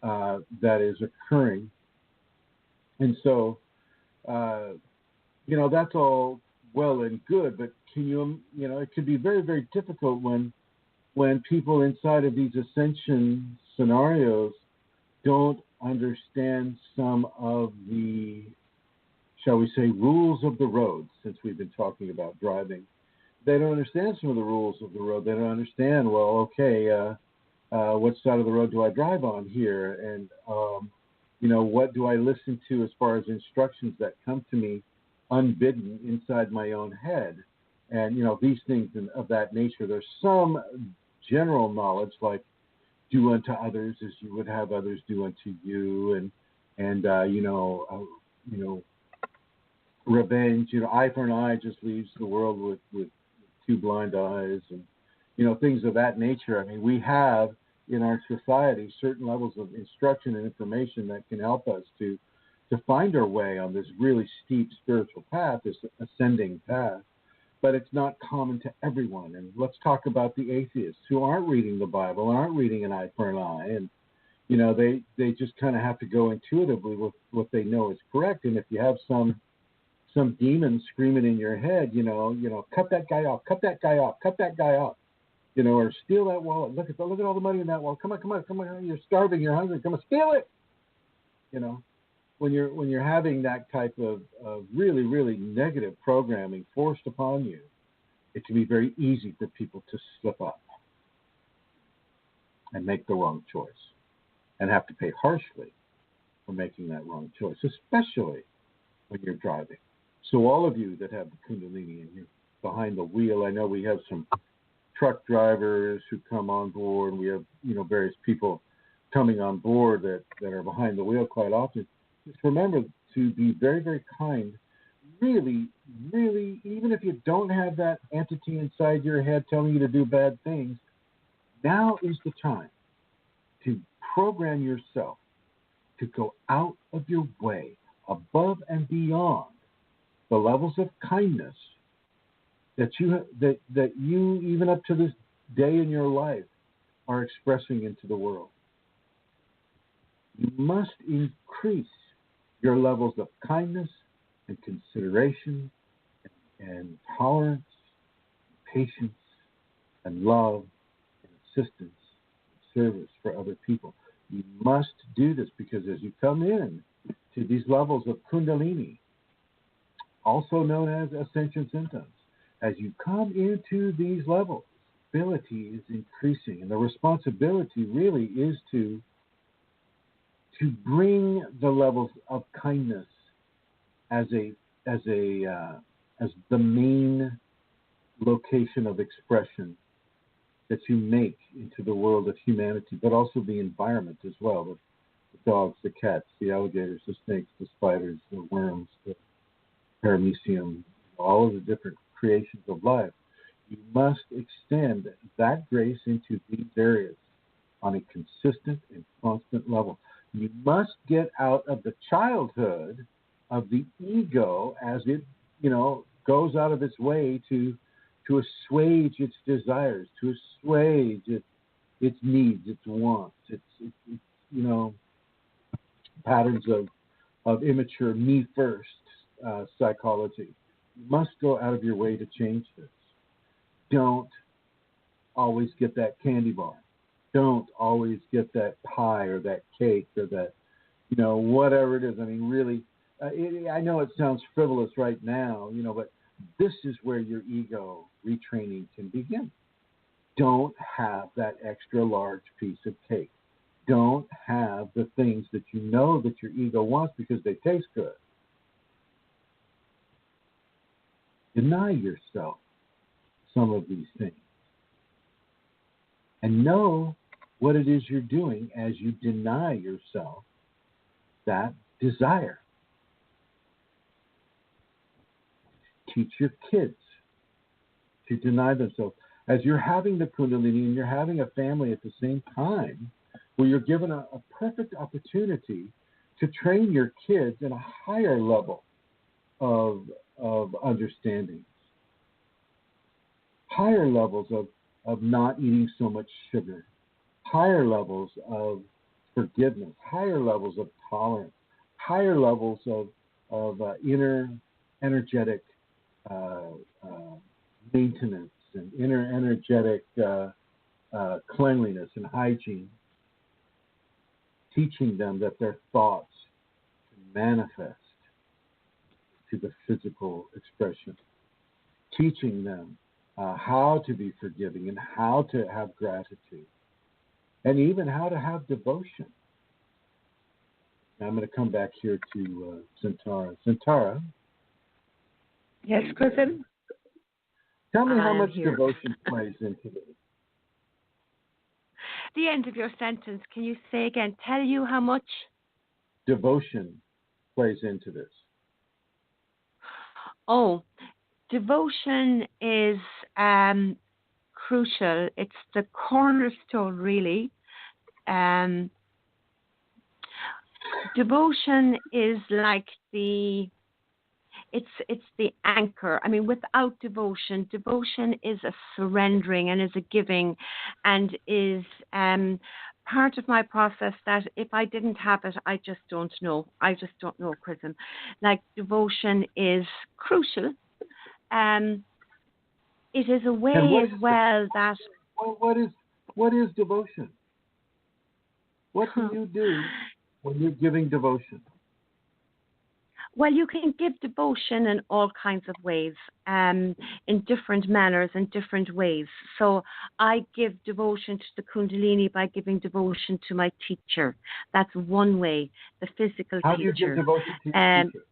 that is occurring. And so, that's all well and good, but it could be very, very difficult when people inside of these ascension scenarios don't understand some of the, shall we say, rules of the road, since we've been talking about driving. They don't understand some of the rules of the road. They don't understand, what side of the road do I drive on here? And, what do I listen to as far as instructions that come to me unbidden inside my own head? And, these things of that nature. There's some general knowledge like do unto others as you would have others do unto you. And revenge, eye for an eye just leaves the world with two blind eyes and, things of that nature. I mean, we have in our society certain levels of instruction and information that can help us to find our way on this really steep spiritual path, this ascending path, but it's not common to everyone. And let's talk about the atheists who aren't reading the Bible and aren't reading an eye for an eye. And, they just kind of have to go intuitively with what they know is correct. And if you have some demon screaming in your head, cut that guy off, cut that guy off, cut that guy off, or steal that wallet. Look at all the money in that wallet. Come on. You're starving. You're hungry. Come on, steal it. When you're having that type of really, really negative programming forced upon you, it can be very easy for people to slip up and make the wrong choice and have to pay harshly for making that wrong choice, especially when you're driving. So all of you that have the Kundalini and you're behind the wheel, I know we have some truck drivers who come on board. We have, various people coming on board that are behind the wheel quite often. Just remember to be very, very kind. Really, really, even if you don't have that entity inside your head telling you to do bad things, now is the time to program yourself to go out of your way, above and beyond the levels of kindness that you even up to this day in your life are expressing into the world. You must increase your levels of kindness and consideration and tolerance, patience and love and assistance and service for other people. You must do this because as you come in to these levels of Kundalini, also known as Ascension symptoms, as you come into these levels, ability is increasing, and the responsibility really is to bring the levels of kindness as the main location of expression that you make into the world of humanity, but also the environment as well. The dogs, the cats, the alligators, the snakes, the spiders, the worms, the paramecium, all of the different creations of life. You must extend that grace into these areas on a consistent and constant level. You must get out of the childhood of the ego as it, goes out of its way to assuage its desires, to assuage its needs, its wants, its patterns of immature me first psychology. You must go out of your way to change this. Don't always get that candy bar. Don't always get that pie or that cake or that, whatever it is. I mean, really, I know it sounds frivolous right now, but this is where your ego retraining can begin. Don't have that extra large piece of cake. Don't have the things that you know that your ego wants because they taste good. Deny yourself some of these things. And know what it is you're doing as you deny yourself that desire. Teach your kids to deny themselves. As you're having the Kundalini and you're having a family at the same time, where you're given a perfect opportunity to train your kids in a higher level of understanding, higher levels of not eating so much sugar, higher levels of forgiveness, higher levels of tolerance, higher levels of inner energetic maintenance and inner energetic cleanliness and hygiene. Teaching them that their thoughts can manifest to the physical expression. Teaching them how to be forgiving and how to have gratitude. And even how to have devotion. Now I'm going to come back here to Santara. Santara. Yes, Chrism? Tell me how much devotion plays into this. The end of your sentence, can you say again? Tell you how much devotion plays into this. Oh, devotion is crucial. It's the cornerstone, really. Devotion is like it's the anchor. I mean, without devotion is a surrendering and is a giving, and is part of my process that if I didn't have it, I just don't know. I just don't know, Chrism. Like, devotion is crucial. It is a way as well that... What is devotion? What do you do when you're giving devotion? Well, you can give devotion in all kinds of ways, in different manners and different ways. So I give devotion to the Kundalini by giving devotion to my teacher. That's one way, the physical How teacher. How do you give devotion to your teacher?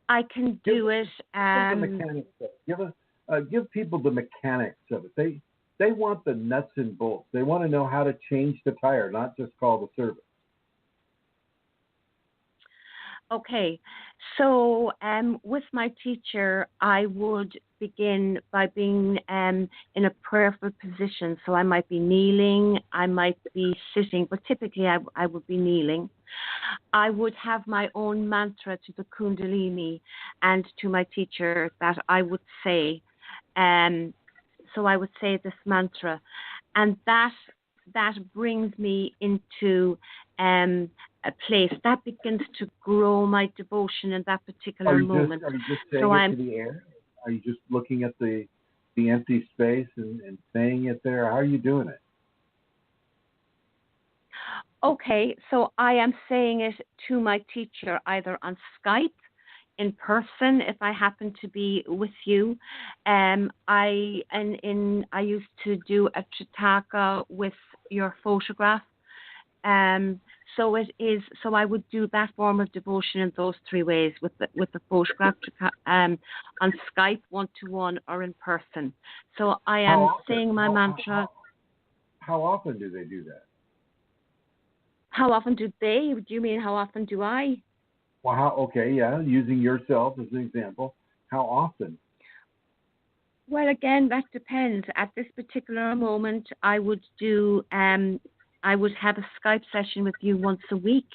I can do it... Give the mechanics of it. Give people the mechanics of it. They want the nuts and bolts. They want to know how to change the tire, not just call the service. Okay, so with my teacher, I would begin by being in a prayerful position. So I might be kneeling, I might be sitting, but typically I would be kneeling. I would have my own mantra to the Kundalini and to my teacher that I would say. So I would say this mantra, and that brings me into a place that begins to grow my devotion in that particular moment. Are you just saying it to the air? Are you just looking at the empty space and saying it there? How are you doing it? Okay, so I am saying it to my teacher either on Skype, in person, if I happen to be with you. I used to do a Tritaka with your photograph. So it is. So I would do that form of devotion in those three ways: with the photograph, on Skype, 1-to-1, or in person. So I am saying my mantra. How often do they do that? How often do they? Do you mean how often do I? Well, using yourself as an example. How often? Well, again, that depends. At this particular moment, I would do. I would have a Skype session with you once a week,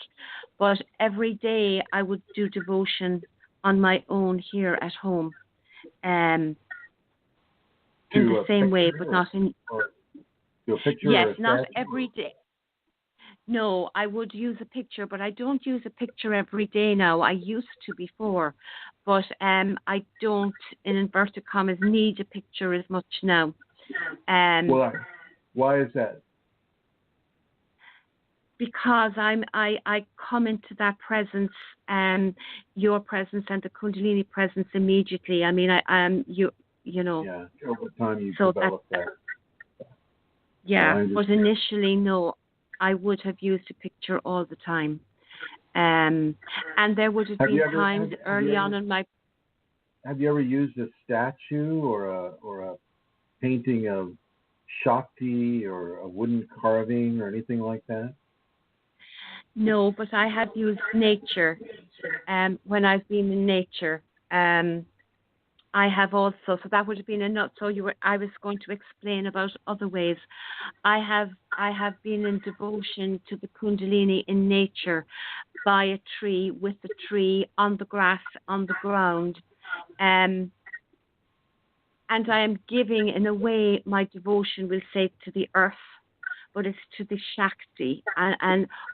but every day I would do devotion on my own here at home, in the same way, but not in. To a picture. Yes, not every day. No, I would use a picture, but I don't use a picture every day now. I used to before, but I don't, in inverted commas, need a picture as much now. Why is that? because I come into that presence, your presence and the Kundalini presence immediately. I mean, you know. Yeah, over time you So develop that. Yeah, but initially, no, I would have used a picture all the time. And there would have been times early on in my... Have you ever used a statue or a painting of Shakti or a wooden carving or anything like that? No, but I have used nature. When I've been in nature, I have also. So that would have been enough. So I was going to explain about other ways. I have been in devotion to the Kundalini in nature, by a tree, with the tree, on the grass, on the ground. And I am giving, in a way, my devotion, will say, to the earth, but it's to the Shakti,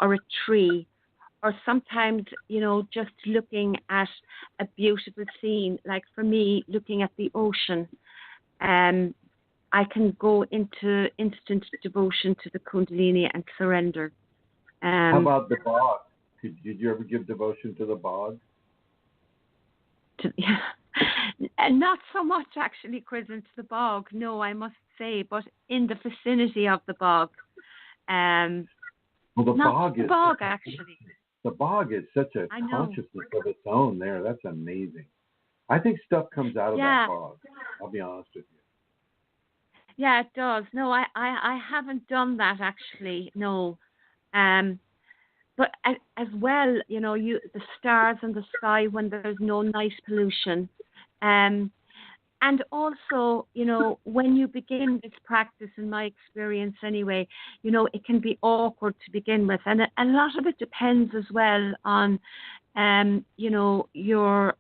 or a tree, or sometimes, just looking at a beautiful scene. Like for me, looking at the ocean, I can go into instant devotion to the Kundalini and surrender. How about the bog? Did you ever give devotion to the bog? And not so much, actually, Chrism, to the bog. No, I must say, but in the vicinity of the bog. Well, the bog actually. The bog is such a consciousness of its own there. That's amazing. I think stuff comes out of that bog. I'll be honest with you. Yeah, it does. No, I haven't done that, actually. No. But as well, the stars in the sky when there's no night pollution. And also, when you begin this practice, in my experience anyway, it can be awkward to begin with. And a lot of it depends as well on, your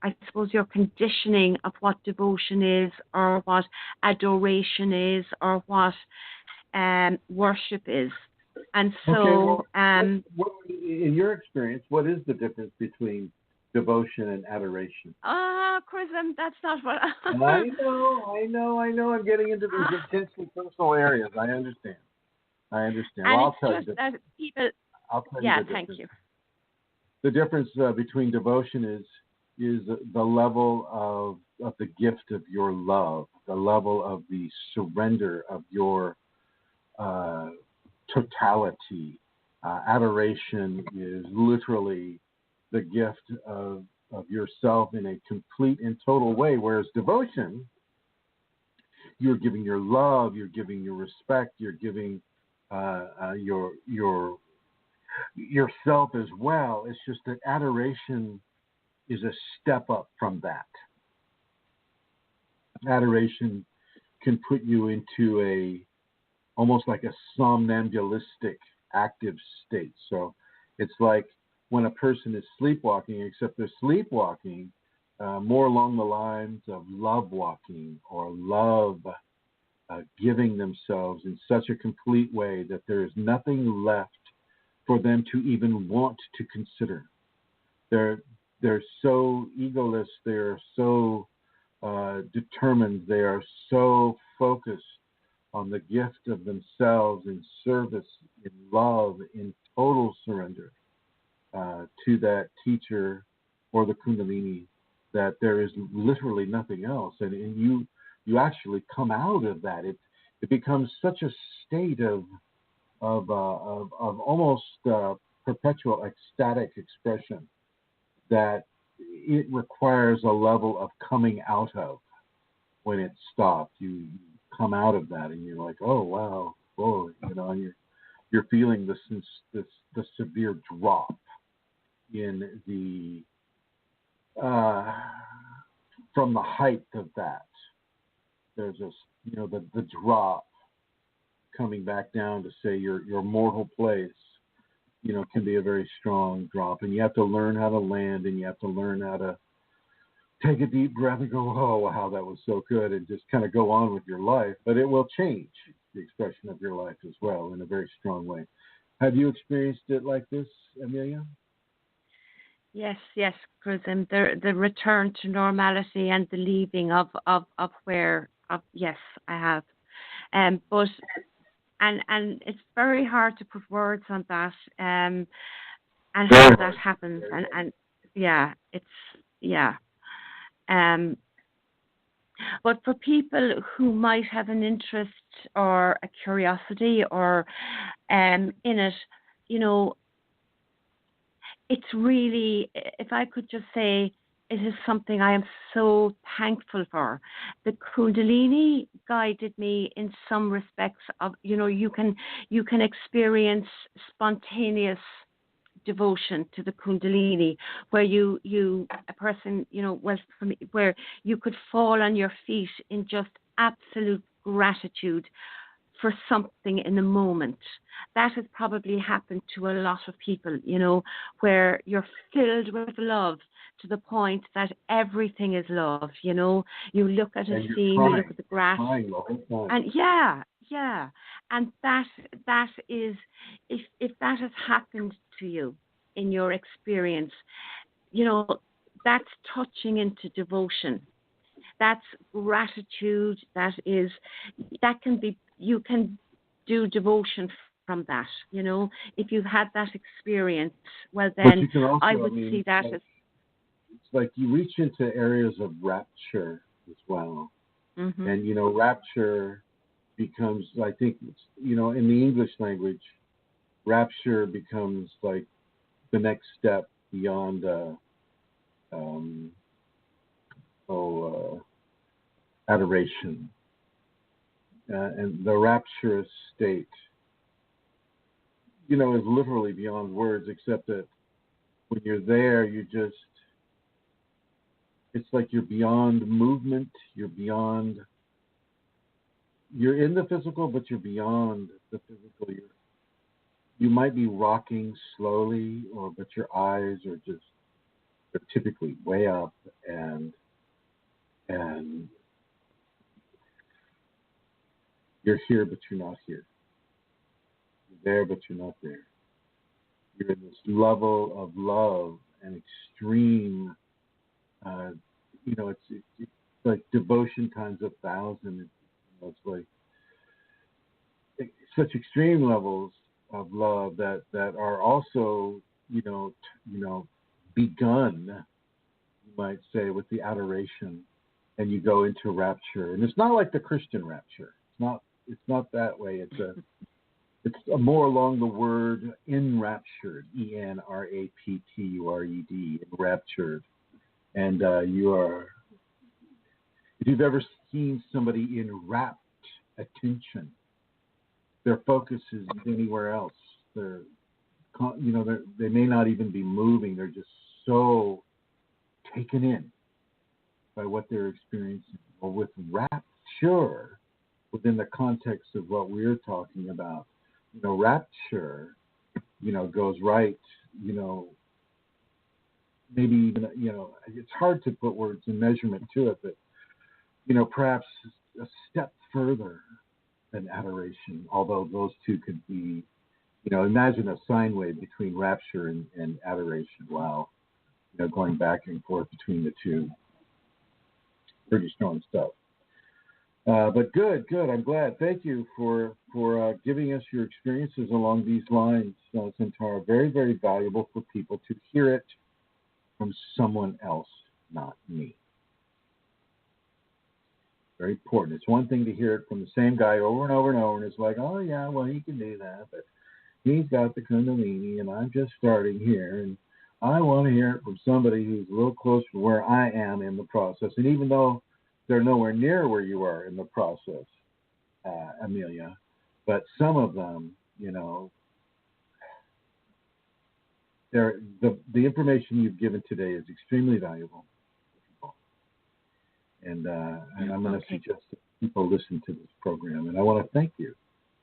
conditioning of what devotion is, or what adoration is, or what worship is. And so... what, in your experience, what is the difference between devotion and adoration? Chrism, that's not what... I know. I'm getting into these intensely personal areas. I understand. And well, I'll tell you. That people... I'll tell yeah, you the thank difference. you. The difference between devotion is the level of the gift of your love, the level of the surrender of your totality. Adoration is literally the gift of yourself in a complete and total way, whereas devotion, you're giving your love, you're giving your respect, you're giving yourself as well. It's just that adoration is a step up from that. Adoration can put you into almost like a somnambulistic active state. So it's like when a person is sleepwalking, except they're sleepwalking more along the lines of love walking, or love giving themselves in such a complete way that there is nothing left for them to even want to consider. They're so egoless, they're so determined, they are so focused on the gift of themselves in service, in love, in total surrender to that teacher or the Kundalini, that there is literally nothing else. And you actually come out of that. It becomes such a state of almost perpetual ecstatic expression that it requires a level of coming out of. When it stops, you come out of that, and you're like, oh wow, whoa, and you're feeling the severe drop in the from the height of that. There's the drop coming back down to say your mortal place, can be a very strong drop, and you have to learn how to land, and you have to learn how to take a deep breath and go, oh, wow, that was so good, and just kind of go on with your life. But it will change the expression of your life as well in a very strong way. Have you experienced it like this, Amelia? Yes, Chrism. The return to normality and the leaving of where. Yes, I have. But and it's very hard to put words on that, and Very how that hard. happens, Very hard. and yeah, it's yeah. Um, but for people who might have an interest or a curiosity or in it, you know, it's really, if I could just say, it is something I am so thankful for. The Kundalini guided me in some respects of, you know, you can experience spontaneous devotion to the Kundalini, where a person, you know, well, for me, where you could fall on your feet in just absolute gratitude for something in the moment. That has probably happened to a lot of people, you know, where you're filled with love to the point that everything is love, you know. You look at a And you're scene, you look at the grass, crying the whole time. and yeah. And that is, if that has happened to you in your experience, you know, that's touching into devotion. That's gratitude. That can be, you can do devotion from that, you know. If you've had that experience, well But then you can also, I I would mean, see that as it's like you reach into areas of rapture as well. hmm And, you know, rapture becomes, I think, you know, in the English language, rapture becomes like the next step beyond, um, adoration. And the rapturous state, you know, is literally beyond words, except that when you're there, it's like you're beyond movement, you're in the physical, but you're beyond the physical. You might be rocking slowly, but your eyes are typically way up, and you're here, but you're not here. You're there, but you're not there. You're in this level of love and extreme, uh, you know, it's like devotion times 1,000. It's like such extreme levels of love that are also, begun, you might say, with the adoration, and you go into rapture. And it's not like the Christian rapture. It's not that way. It's more along the word enraptured, enraptured, enraptured. And you are, if you've ever seen somebody in rapt attention, their focus is anywhere else. They may not even be moving. They're just so taken in by what they're experiencing. Well, with rapture, within the context of what we're talking about, rapture, goes right, maybe even, it's hard to put words and measurement to it, but, perhaps a step further than adoration, although those two could be, imagine a sine wave between rapture and adoration. Wow. Going back and forth between the two. Pretty strong stuff. But good. I'm glad. Thank you for giving us your experiences along these lines, Santara. Very, very valuable for people to hear it from someone else, not me. Very important. It's one thing to hear it from the same guy over and over and over, and it's like, oh yeah, well, he can do that, but he's got the Kundalini, and I'm just starting here, and I want to hear it from somebody who's a little closer to where I am in the process. And even though they're nowhere near where you are in the process, Amelia, but some of them, the information you've given today is extremely valuable. And I'm going to suggest that people listen to this program. And I want to thank you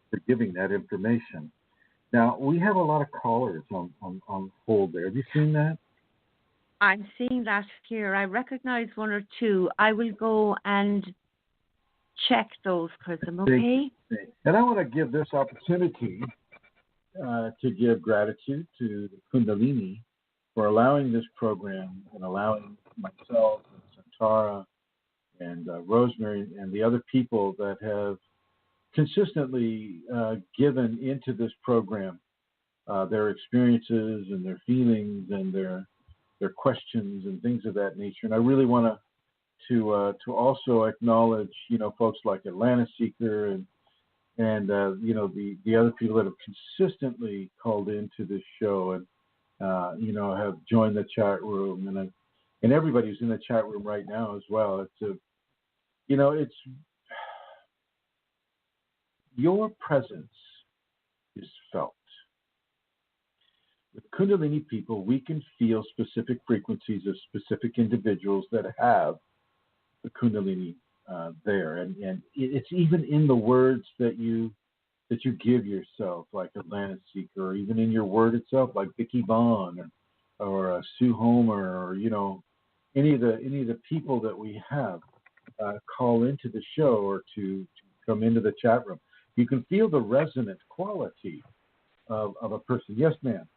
for giving that information. Now, we have a lot of callers on hold there. Have you seen that? I'm seeing that here. I recognize one or two. I will go and check those, Chrism, okay? And I want to give this opportunity to give gratitude to the Kundalini for allowing this program and allowing myself and Santara and Rosemary and the other people that have consistently given into this program their experiences and their feelings and their questions and things of that nature. And I really want to also acknowledge, folks like Atlantis Seeker and the other people that have consistently called into this show and have joined the chat room and everybody who's in the chat room right now as well. It's your presence is felt. With Kundalini people, we can feel specific frequencies of specific individuals that have the Kundalini there, and it's even in the words that you give yourself, like Atlantis Seeker, or even in your word itself, like Vicky Vaughn or Sue Homer, or any of the people that we have call into the show or to come into the chat room. You can feel the resonant quality of a person. Yes, ma'am.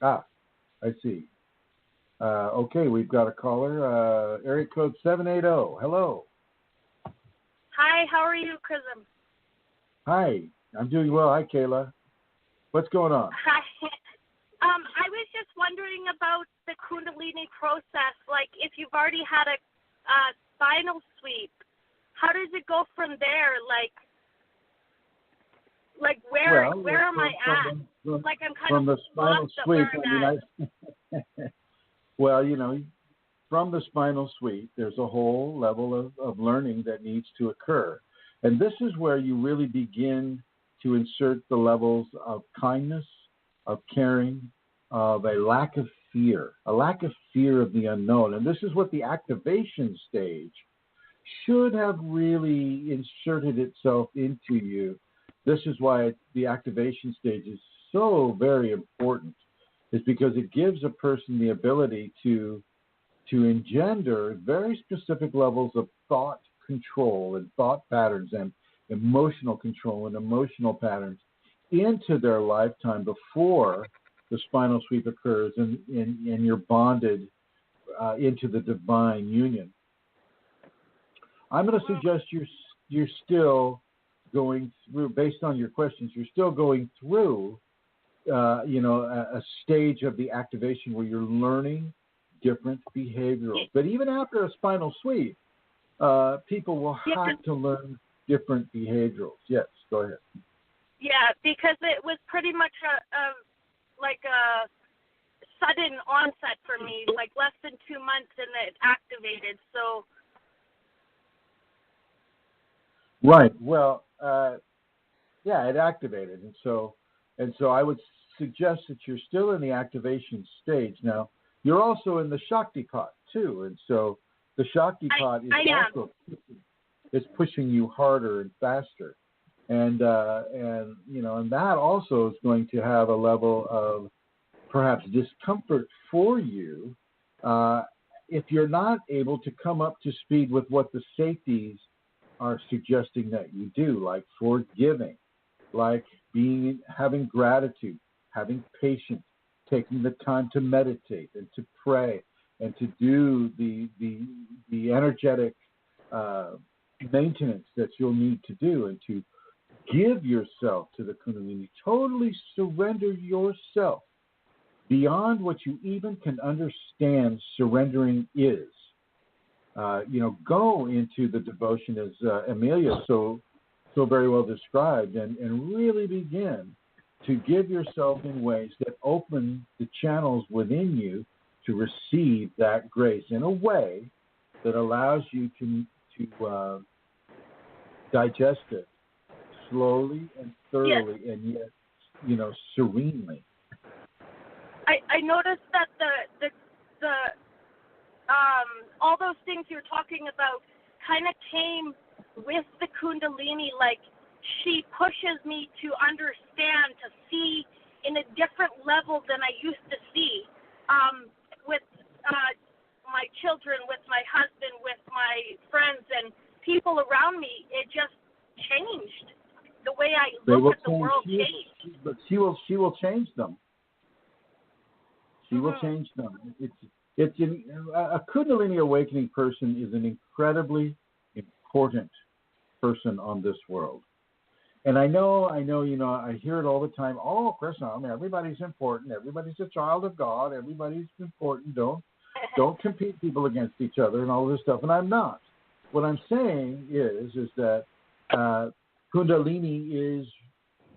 I see. Okay, we've got a caller. Area code 780. Hello. Hi, how are you, Chrism? Hi, I'm doing well. Hi, Kayla. What's going on? Hi. I was just wondering about the Kundalini process. Like, if you've already had a spinal sweep, how does it go from there? Like where am I at? Like, I'm kind from the spinal sweep. Well, from the spinal sweep, there's a whole level of learning that needs to occur. And this is where you really begin to insert the levels of kindness, of caring, of a lack of fear of the unknown. And this is what the activation stage should have really inserted itself into you. This is why the activation stage is so very important, is because it gives a person the ability to engender very specific levels of thought control and thought patterns and emotional control and emotional patterns into their lifetime before the spinal sweep occurs and you're bonded into the divine union. I'm going to suggest you're still going through, based on your questions, you're still going through a stage of the activation where you're learning different behaviorals. But even after a spinal sweep, people will have to learn different behaviorals. Yes, go ahead. Yeah, because it was pretty much a sudden onset for me, like less than 2 months, and it activated. So. Right. Well, it activated, and so I would suggest that you're still in the activation stage. Now, you're also in the Shaktipat too, and so the Shaktipat is pushing you harder and faster, and that also is going to have a level of perhaps discomfort for you if you're not able to come up to speed with what the safeties are suggesting that you do, like forgiving, like having gratitude, having patience, taking the time to meditate and to pray and to do the energetic maintenance that you'll need to do, and to give yourself to the Kundalini, totally surrender yourself beyond what you even can understand surrendering is. Go into the devotion as Amelia so very well described, and really begin to give yourself in ways that open the channels within you to receive that grace in a way that allows you to digest it slowly and thoroughly, and yet, serenely. I noticed that the all those things you're talking about kind of came with the Kundalini. Like, she pushes me to understand, to see in a different level than I used to see, with my children, with my husband, with my friends and people around me. It just changed. The way I look at the world changed. But she will change them. She will change them. A Kundalini awakening person is an incredibly important person on this world. And I know, I hear it all the time. Oh, Chrism, everybody's important. Everybody's a child of God. Everybody's important. Don't compete people against each other and all this stuff. And I'm not. What I'm saying is that Kundalini is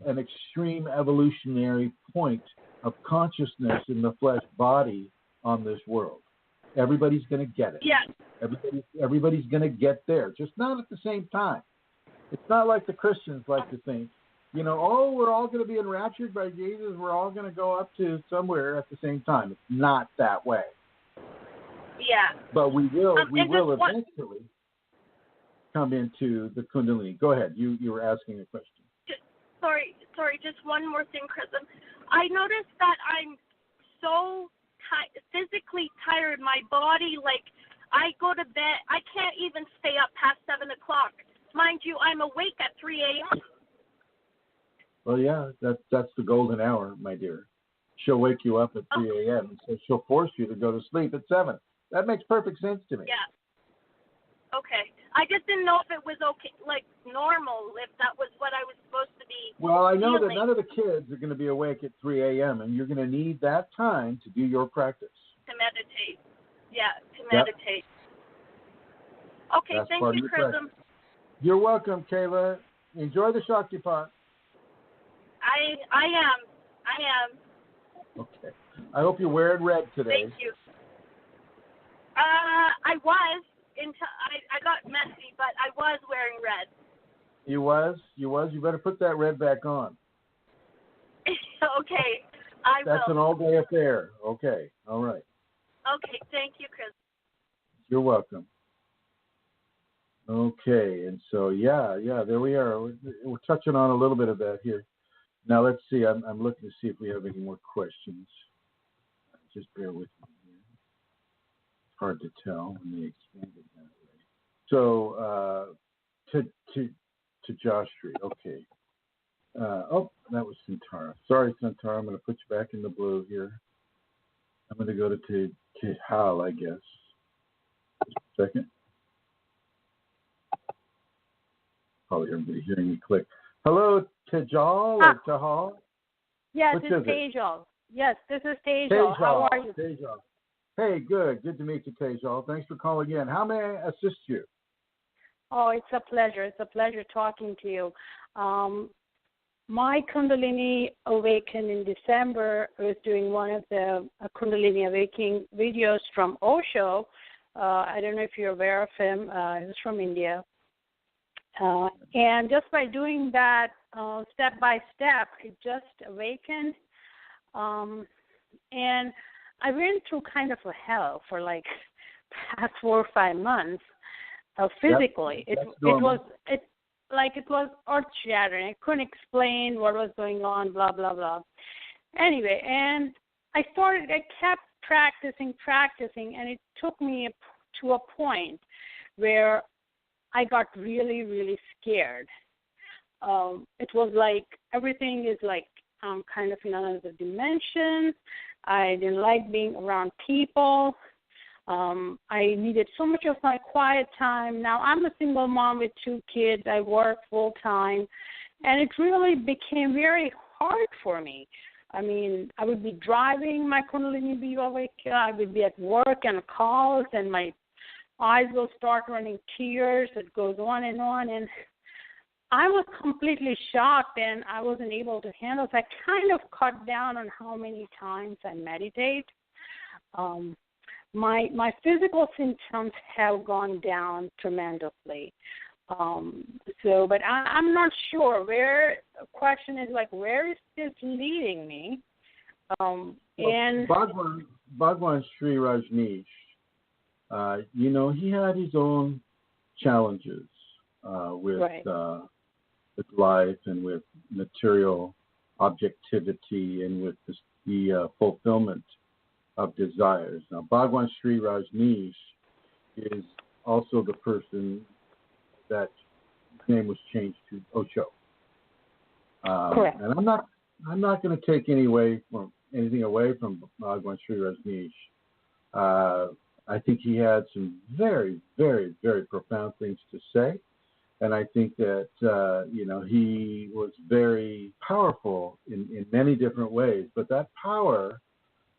an extreme evolutionary point of consciousness in the flesh body on this world. Everybody's going to get it. Yeah. Everybody's going to get there, just not at the same time. It's not like the Christians like to think, we're all going to be enraptured by Jesus. We're all going to go up to somewhere at the same time. It's not that way. Yeah. But we will eventually come into the Kundalini. Go ahead. You were asking a question. Sorry. Just one more thing, Chrism. I noticed that I'm so physically tired. My body, I go to bed. I can't even stay up past 7 o'clock. Mind you, I'm awake at 3 a.m. Well, yeah, that's the golden hour, my dear. She'll wake you up at 3 a.m. So she'll force you to go to sleep at 7. That makes perfect sense to me. Yeah. Okay. I just didn't know if it was okay, normal, if that was what I was supposed to be. Well, I know feeling. that none of the kids are going to be awake at 3 a.m., and you're going to need that time to do your practice. To meditate. Yeah, to meditate. Okay, that's thank you, Chrism. You're welcome, Kayla. Enjoy the Shaktipat. I am. Okay. I hope you're wearing red today. Thank you. I was until I got messy, but I was wearing red. You was? You better put that red back on. Okay, I will. That's an all-day affair. Okay, all right. Okay, thank you, Chris. You're welcome. Okay, and so, there we are. We're touching on a little bit of that here. Now, let's see. I'm looking to see if we have any more questions. Just bear with me here. It's hard to tell when they expand it that way. So, to Josh Street. Okay. That was Santara. Sorry, Santara. I'm going to put you back in the blue here. I'm going to go to Hal, I guess. Just a second. Probably everybody hearing me click. Hello, Tejal or Tahal? Yes, it's Tejal. Yes, this is Tejal. How are you? Tejal. Hey, good. Good to meet you, Tejal. Thanks for calling in. How may I assist you? Oh, it's a pleasure. It's a pleasure talking to you. My Kundalini awakened in December. I was doing one of the Kundalini awakening videos from Osho. I don't know if you're aware of him. He's from India. And just by doing that step by step, it just awakened. And I went through kind of a hell for past 4 or 5 months physically. It was earth shattering. I couldn't explain what was going on, blah, blah, blah. Anyway, and I kept practicing, and it took me to a point where I got really, really scared. It was like everything is kind of in another dimension. I didn't like being around people. I needed so much of my quiet time. Now, I'm a single mom with 2 kids. I work full time, and it really became very hard for me. I mean, I would be driving my Kundalini be awake. I would be at work and calls, and my eyes will start running tears. It goes on, and I was completely shocked, and I wasn't able to handle it. I kind of cut down on how many times I meditate. My physical symptoms have gone down tremendously. But I'm not sure where. The question is where is this leading me? And Bhagwan Sri Rajneesh, he had his own challenges with life and with material objectivity and with the fulfillment of desires. Now, Bhagwan Sri Rajneesh is also the person that his name was changed to Osho. Correct. And I'm not going to take anything away from Bhagwan Sri Rajneesh. I think he had some very, very, very profound things to say. And I think that, he was very powerful in many different ways, but that power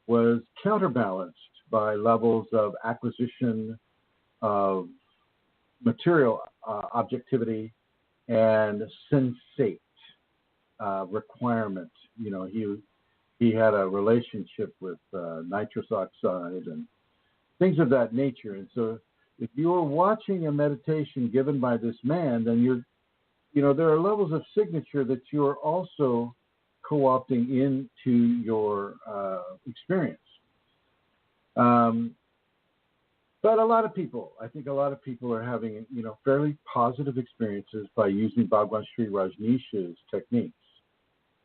was counterbalanced by levels of acquisition of material objectivity and sensate requirement. He had a relationship with nitrous oxide and things of that nature. And so if you're watching a meditation given by this man, then there are levels of signature that you're also co-opting into your experience. But I think a lot of people are having, fairly positive experiences by using Bhagwan Sri Rajneesh's techniques.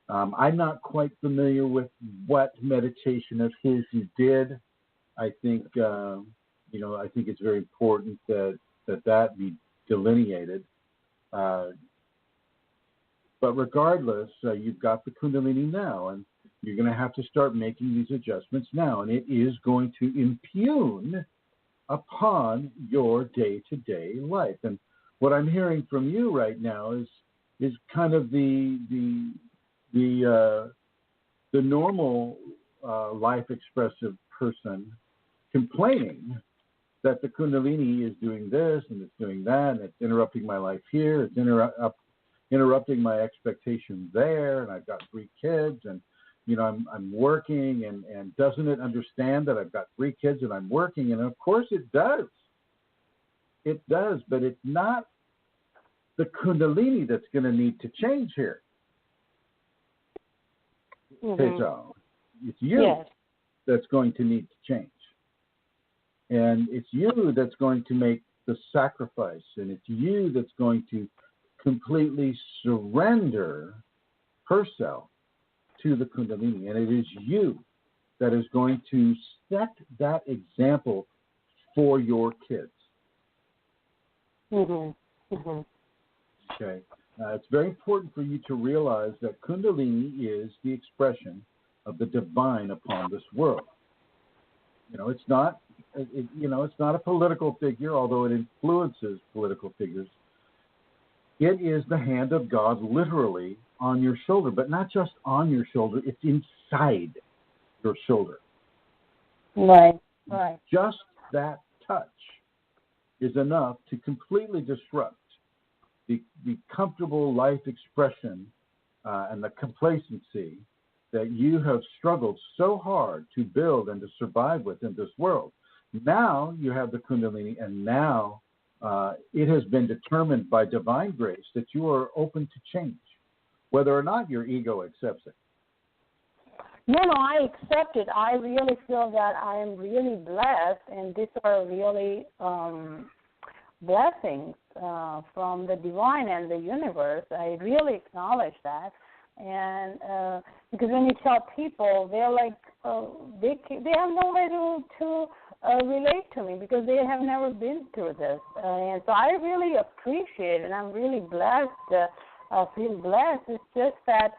I'm not quite familiar with what meditation of his he did. I think, I think it's very important that be delineated. But regardless, you've got the Kundalini now, and you're going to have to start making these adjustments now, and it is going to impugn upon your day-to-day life. And what I'm hearing from you right now is kind of the normal life expressive person complaining that the Kundalini is doing this and it's doing that, and it's interrupting my life here, it's interrupting my expectations there, and I've got 3 kids, and I'm working, and doesn't it understand that I've got 3 kids and I'm working? And of course it does. It does, but it's not the Kundalini that's going to need to change here. Mm-hmm. It's you that's going to need to change. And it's you that's going to make the sacrifice, and it's you that's going to completely surrender herself to the Kundalini. And it is you that is going to set that example for your kids. Mm-hmm. Mm-hmm. Okay. It's very important for you to realize that Kundalini is the expression of the divine upon this world. It's not a political figure, although it influences political figures. It is the hand of God literally on your shoulder, but not just on your shoulder, it's inside your shoulder. Right. Just that touch is enough to completely disrupt the comfortable life expression and the complacency that you have struggled so hard to build and to survive with in this world. Now you have the Kundalini, and now it has been determined by divine grace that you are open to change, whether or not your ego accepts it. No, I accept it. I really feel that I am really blessed, and these are really blessings from the divine and the universe. I really acknowledge that. And because when you tell people, they're like, they have no way to relate to me because they have never been through this. And so I really appreciate it. I'm really blessed. I feel blessed. It's just that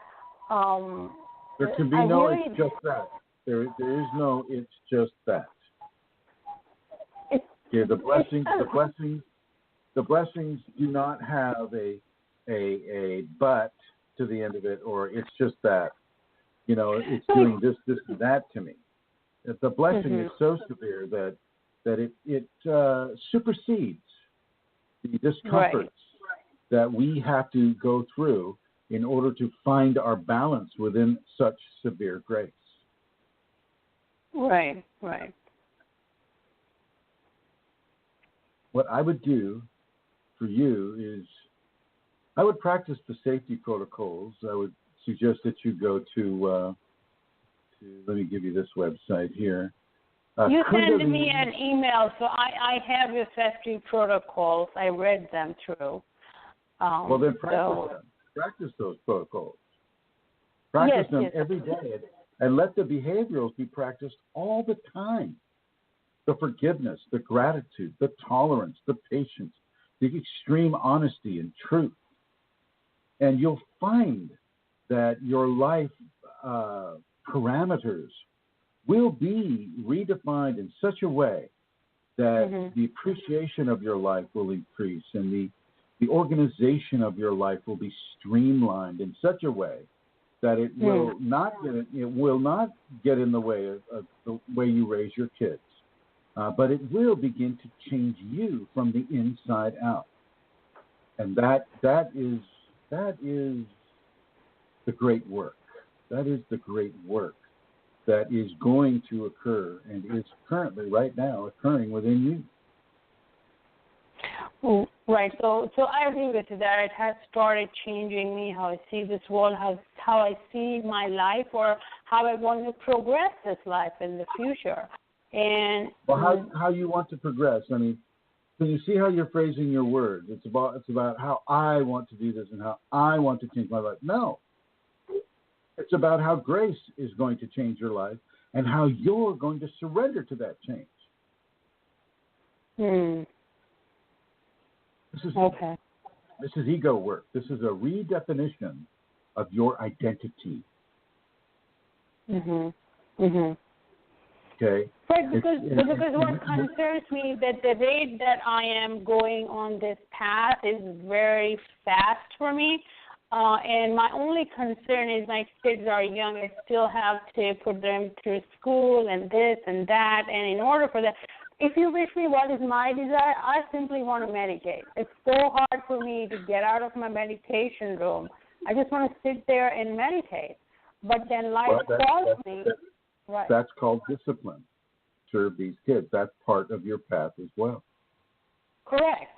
there can be no really, it's just that. There is no it's just that. The blessings do not have a but to the end of it, or it's just that. It's doing this, and that to me. The blessing is so severe that it supersedes the discomforts that we have to go through in order to find our balance within such severe grace. Right. What I would do for you is I would practice the safety protocols. I would suggest that you go to let me give you this website here. You send me an email, so I have your safety protocols. I read them through. Well, then practice them. Practice those protocols. Practice them every day, and let the behaviorals be practiced all the time. The forgiveness, the gratitude, the tolerance, the patience, the extreme honesty and truth. And you'll find that your life parameters will be redefined in such a way that the appreciation of your life will increase, and the organization of your life will be streamlined in such a way that it will not get in the way of the way you raise your kids, but it will begin to change you from the inside out, and that is the great work. That is the great work that is going to occur and is currently right now occurring within you. Oh, right. So I agree with you that it has started changing me, how I see this world, how I see my life, or how I want to progress this life in the future. And how you want to progress. I mean, can you see how you're phrasing your words? It's about how I want to do this and how I want to change my life. No. It's about how grace is going to change your life and how you're going to surrender to that change. This is ego work. This is a redefinition of your identity. Okay? Right, because what concerns me that the rate that I am going on this path is very fast for me. And my only concern is my kids are young. I still have to put them through school and this and that. And in order for that, if you wish me what is my desire, I simply want to meditate. It's so hard for me to get out of my meditation room. I just want to sit there and meditate. But then life calls me. Right. That's called discipline. Serve these kids. That's part of your path as well. Correct.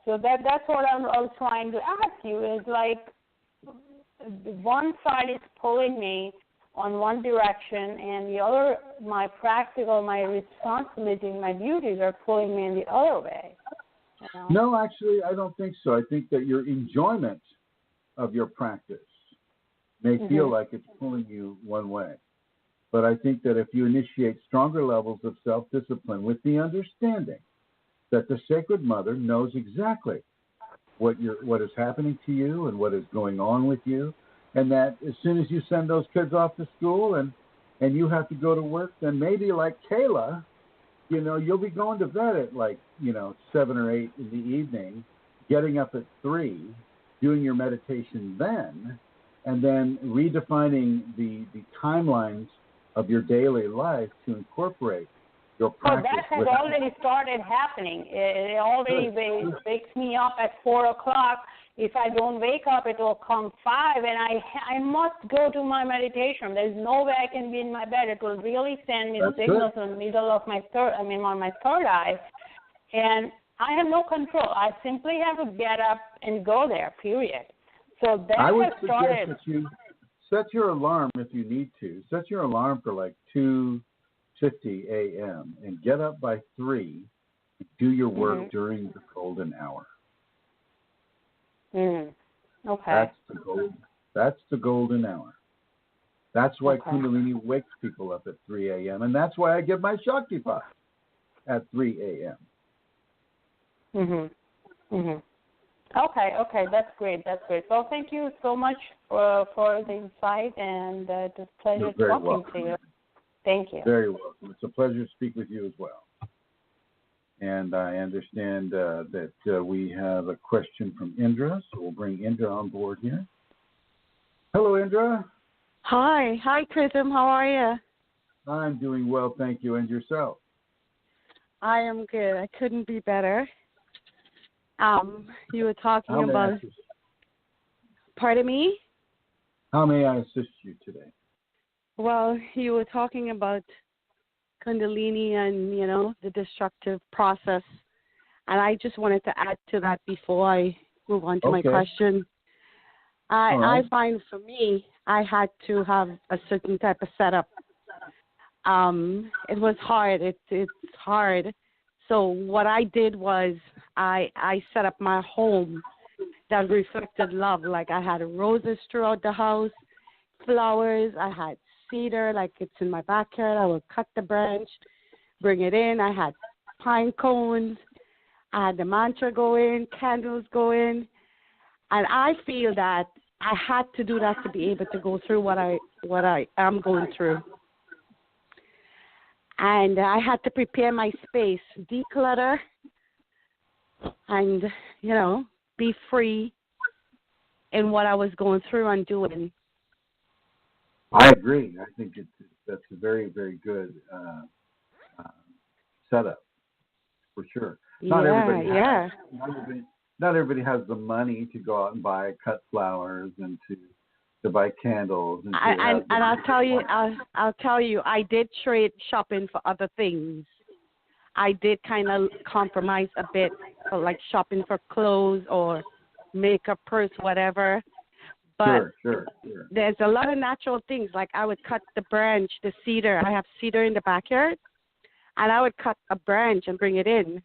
So that's what I was trying to ask you is like one side is pulling me on one direction and the other, my practical, my responsibility, my duties are pulling me in the other way. You know? No, actually, I don't think so. I think that your enjoyment of your practice may feel like it's pulling you one way. But I think that if you initiate stronger levels of self-discipline with the understanding that the Sacred Mother knows exactly what is happening to you and what is going on with you, and that as soon as you send those kids off to school and you have to go to work, then maybe like Kayla, you'll be going to bed at 7 or 8 in the evening, getting up at 3, doing your meditation then, and then redefining the timelines of your daily life to incorporate your practice. Oh, that has already started happening. It already wakes me up at 4 o'clock. If I don't wake up, it will come 5, and I must go to my meditation. There's no way I can be in my bed. It will really send me signals in the middle of my on my third eye, and I have no control. I simply have to get up and go there, period. So that I would has started. suggest that you set your alarm if you need to. Set your alarm for 2:50 a.m. and get up by 3 and do your work during the golden hour. Okay. That's the golden hour. That's why Kundalini wakes people up at 3 a.m. and that's why I give my Shaktipat at 3 a.m. Okay, that's great. Well, thank you so much for the insight, and it's a pleasure talking to you. Thank you. Very welcome. It's a pleasure to speak with you as well. And I understand that we have a question from Indra, so we'll bring Indra on board here. Hello, Indra. Hi, Chrism. How are you? I'm doing well, thank you. And yourself? I am good. I couldn't be better. You were talking about. Pardon me? How may I assist you today? Well, you were talking about Kundalini and, the destructive process. And I just wanted to add to that before I move on to my question. I find for me, I had to have a certain type of setup. It was hard. It's hard. So what I did was I set up my home that reflected love. Like I had roses throughout the house, flowers. I had cedar, like it's in my backyard. I would cut the branch, bring it in. I had pine cones. I had the mantra going, candles going. And I feel that I had to do that to be able to go through what I am going through. And I had to prepare my space, declutter, and, be free in what I was going through and doing. I agree. I think that's a very, very good setup for sure. Not everybody has the money to go out and buy cut flowers and to buy candles and I'll tell you, I did trade shopping for other things. I did kind of compromise a bit, like shopping for clothes or makeup, purse, whatever. But sure. There's a lot of natural things. Like I would cut the branch, the cedar. I have cedar in the backyard, and I would cut a branch and bring it in,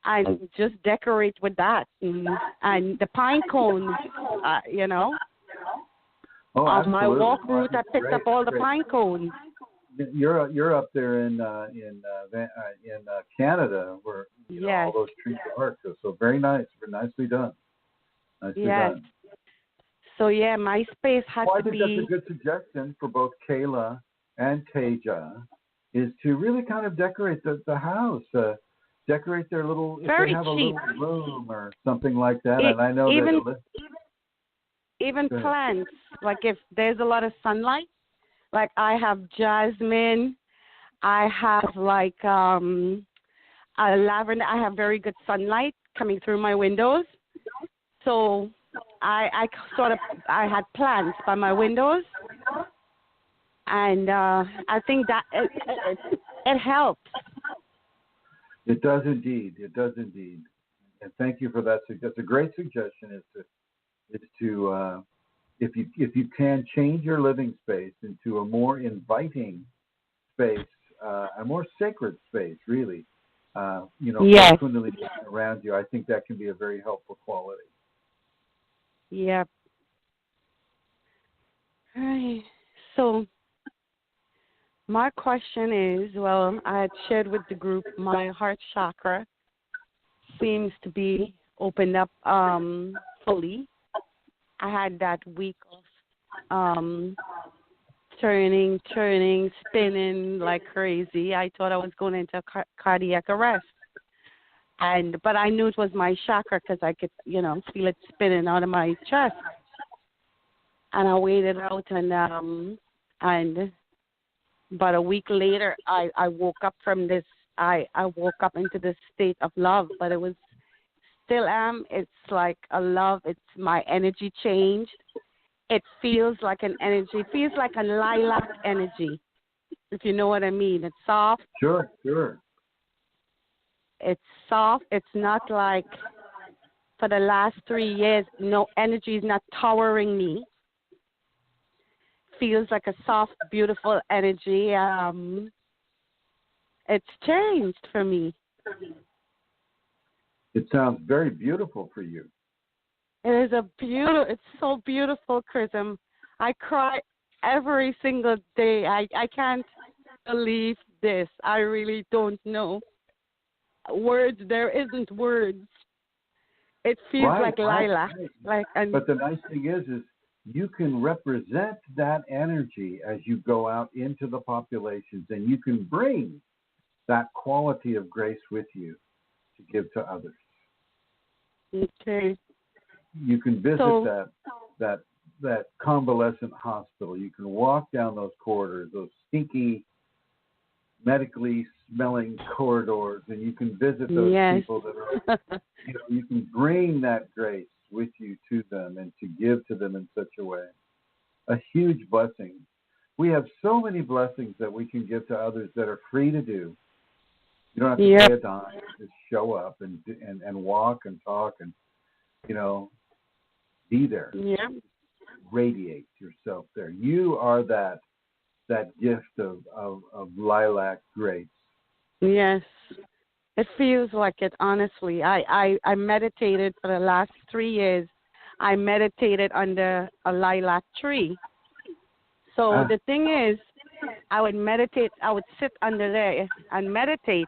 and just decorate with that. And the pine cones, Oh, on my absolutely. walk route, I picked up all the pine cones. You're up there in Canada where all those trees are. So very nice, very nicely done. Nicely done. So my space had to be. That's a good suggestion for both Kayla and Teja, is to really kind of decorate the house, decorate their little. If very they have cheap. A little room or something like that, and I know even plants. Like if there's a lot of sunlight, like I have jasmine, I have like a lavender. I have very good sunlight coming through my windows, so I had plants by my windows, and I think that it helps. It does indeed. And thank you for that. That's a great suggestion. Is to if you can change your living space into a more inviting space, a more sacred space, really. Yes. For Kundalini around you, I think that can be a very helpful quality. Yep. All right. So my question is, I had shared with the group my heart chakra seems to be opened up fully. I had that week of turning, spinning like crazy. I thought I was going into cardiac arrest. But I knew it was my chakra because I could, feel it spinning out of my chest. And I waited out, and about a week later, I woke up from this. I woke up into this state of love, but it was still am. It's like a love. It's my energy changed. It feels like an energy. It feels like a lilac energy, if you know what I mean. It's soft. Sure. It's soft. It's not like for the last 3 years, no energy is not towering me. Feels like a soft, beautiful energy. It's changed for me. It sounds very beautiful for you. It is it's so beautiful, Chrism. I cry every single day. I can't believe this. I really don't know. Words, there isn't words. It feels like lilac. But the nice thing is you can represent that energy as you go out into the populations, and you can bring that quality of grace with you to give to others. Okay. You can visit that convalescent hospital. You can walk down those corridors, those stinky, medically smelling corridors, and you can visit those people that are. You can bring that grace with you to them and to give to them in such a way. A huge blessing. We have so many blessings that we can give to others that are free to do. You don't have to pay a dime. Just show up and walk and talk and be there. Yeah. Radiate yourself there. You are that gift of lilac grace. Yes. It feels like it, honestly. I meditated for the last 3 years. I meditated under a lilac tree. So the thing is, I would meditate. I would sit under there and meditate.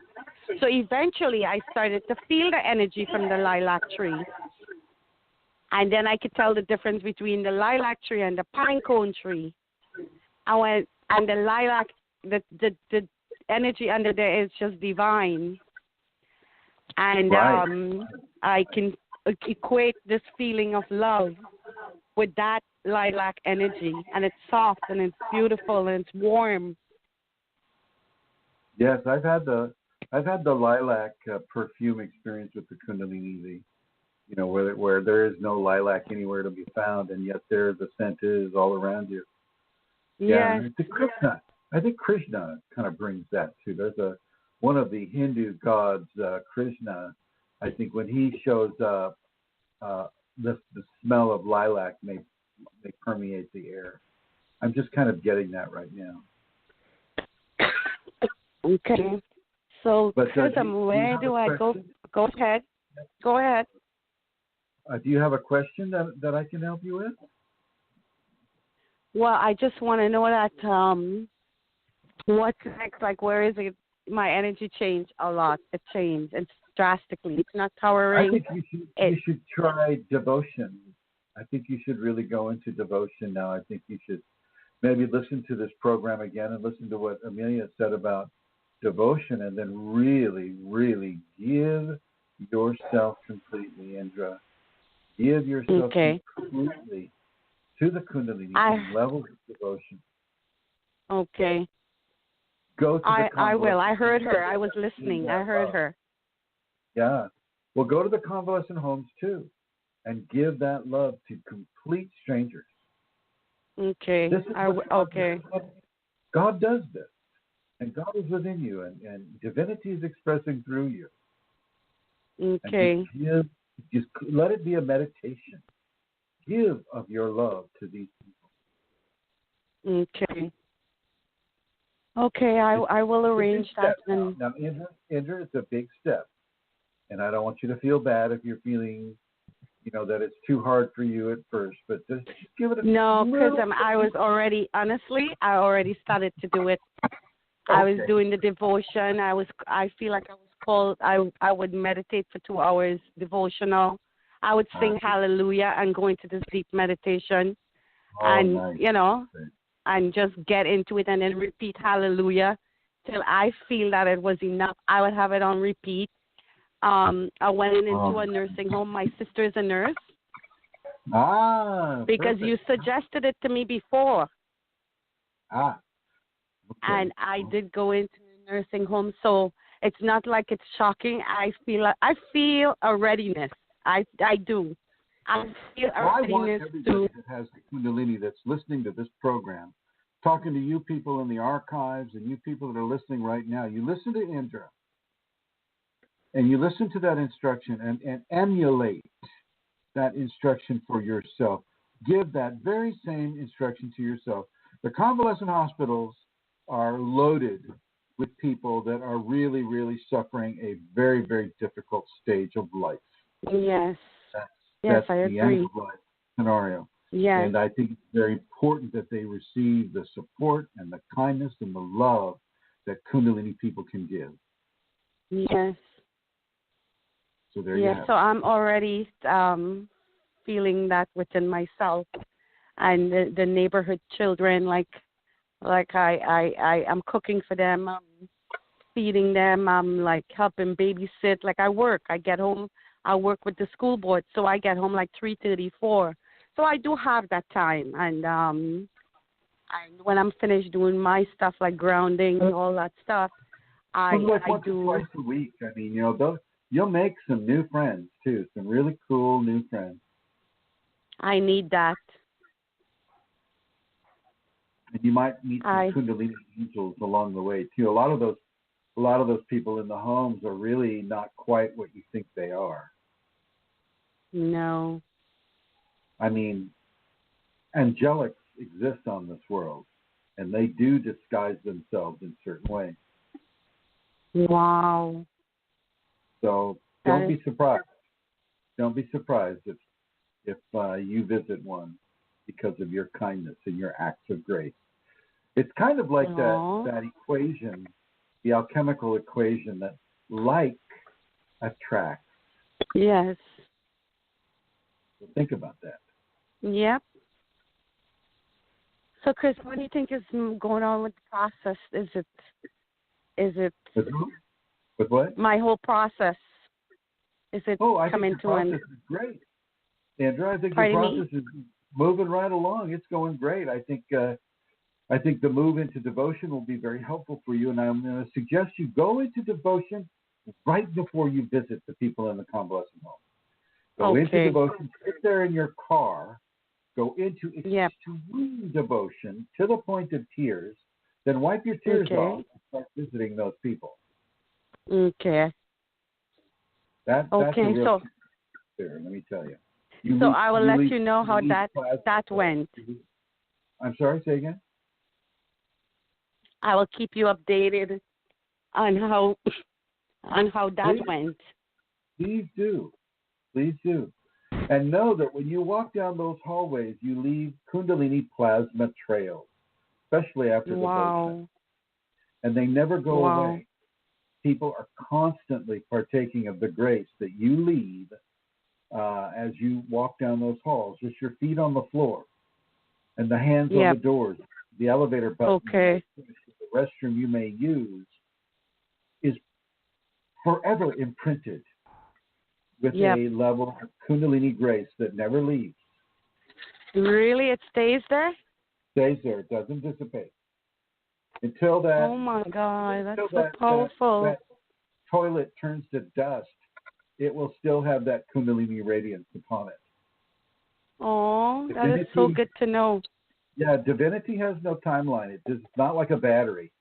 So eventually I started to feel the energy from the lilac tree. And then I could tell the difference between the lilac tree and the pine cone tree. And the lilac, the energy under there is just divine. And Right. I can equate this feeling of love with that lilac energy, and it's soft and it's beautiful and it's warm. Yes, I've had the lilac perfume experience with the Kundalini. Where there is no lilac anywhere to be found, and yet there the scent is all around you. Yeah, Yes. the Krishna. I think Krishna kind of brings that too. There's one of the Hindu gods, Krishna. I think when he shows up, the smell of lilac may permeate the air. I'm just kind of getting that right now. Okay. So, But Chrism, where do I go? Go ahead. Go ahead. Do you have a question that I can help you with? Well, I just want to know that what's next? Like, where is it? My energy changed a lot. It changed. It's drastically. It's not towering. I think you should try devotion. I think you should really go into devotion now. I think you should maybe listen to this program again and listen to what Amelia said about devotion, and then really, really give yourself completely, Indra. Give yourself completely to the Kundalini level of devotion. Okay. Go to the I will. I heard her. I was listening. I heard her. Yeah. Well, go to the convalescent homes too, and give that love to complete strangers. Okay. Okay. God does this, and God is within you, and divinity is expressing through you. Okay. Just let it be a meditation. Give of your love to these people. Okay. Okay, I will arrange that. Now, Indra, it's a big step, and I don't want you to feel bad if you're feeling, that it's too hard for you at first. But just give it a no, because I already started to do it. Okay. I was doing the devotion. I feel like I was called. I would meditate for 2 hours devotional. I would sing hallelujah and go into this deep meditation, nice. And just get into it and then repeat hallelujah till I feel that it was enough. I would have it on repeat. I went into a nursing home. My sister is a nurse. Because perfect. You suggested it to me before. Okay. And I did go into a nursing home, so it's not like it's shocking. I feel a readiness. I do. I feel a readiness. I want everybody that has the Kundalini that's listening to this program, talking to you people in the archives and you people that are listening right now. You listen to Indra, and you listen to that instruction and emulate that instruction for yourself. Give that very same instruction to yourself. The convalescent hospitals are loaded with people that are really, really suffering a very, very difficult stage of life. Yes. That's I agree. The end of life scenario. Yes. And I think it's very important that they receive the support and the kindness and the love that Kundalini people can give. Yes. So there you have it. So I'm already feeling that within myself, and the neighborhood children, like I'm cooking for them, I'm feeding them, I'm like helping babysit. Like I get home, I work with the school board, so I get home like 3:34. So I do have that time, and when I'm finished doing my stuff like grounding and all that stuff, I do. Twice a week. I mean, you'll make some new friends too, some really cool new friends. I need that. And you might meet some Kundalini angels along the way too. A lot of those people in the homes are really not quite what you think they are. No. I mean, angelics exist on this world, and they do disguise themselves in certain ways. Wow. So don't be surprised. Don't be surprised if you visit one because of your kindness and your acts of grace. It's kind of like that equation, the alchemical equation that like attracts. Yes. So think about that. Yep. So, Chris, what do you think is going on with the process? Is it? With what? My whole process Is it I think coming your to an process is great, Andrew. I think Pardon your me? process is moving right along. It's going great. I think the move into devotion will be very helpful for you, and I'm going to suggest you go into devotion right before you visit the people in the convalescent home. Go into devotion, sit there in your car, go into extreme devotion to the point of tears, then wipe your tears off and start visiting those people. Okay. That's a real so there, let me tell you. I will let you know how that went. I'm sorry, say again? I will keep you updated on how that went. Please do. Please do. And know that when you walk down those hallways, you leave Kundalini plasma trails, especially after devotion. And they never go away. People are constantly partaking of the grace that you leave as you walk down those halls, just your feet on the floor and the hands on the doors, the elevator button, the restroom you may use is forever imprinted with a level of Kundalini grace that never leaves. Really? It stays there? Stays there. It doesn't dissipate. Until that. Oh my God, that's so powerful. That toilet turns to dust, it will still have that Kundalini radiance upon it. Oh, that is so good to know. Yeah, divinity has no timeline. It's not like a battery.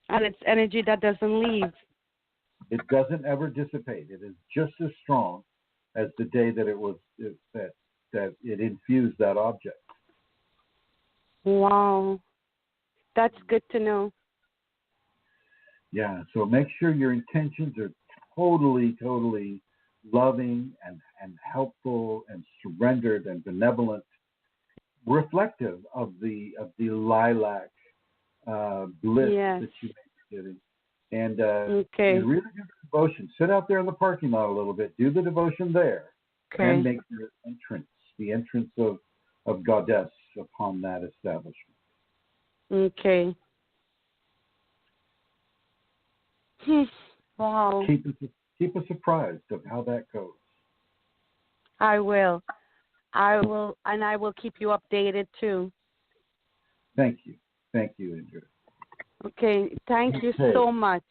And it's energy that doesn't leave. It doesn't ever dissipate. It is just as strong as the day that that it infused that object. Wow. That's good to know. Yeah, so make sure your intentions are totally loving and helpful and surrendered and benevolent, reflective of the lilac bliss that you may be getting. And really do the devotion. Sit out there in the parking lot a little bit. Do the devotion there. And make your entrance, the entrance of Goddess upon that establishment. Okay. Wow. Keep us apprised of how that goes. I will, and I will keep you updated too. Thank you, Andrew. Okay, thank you so much.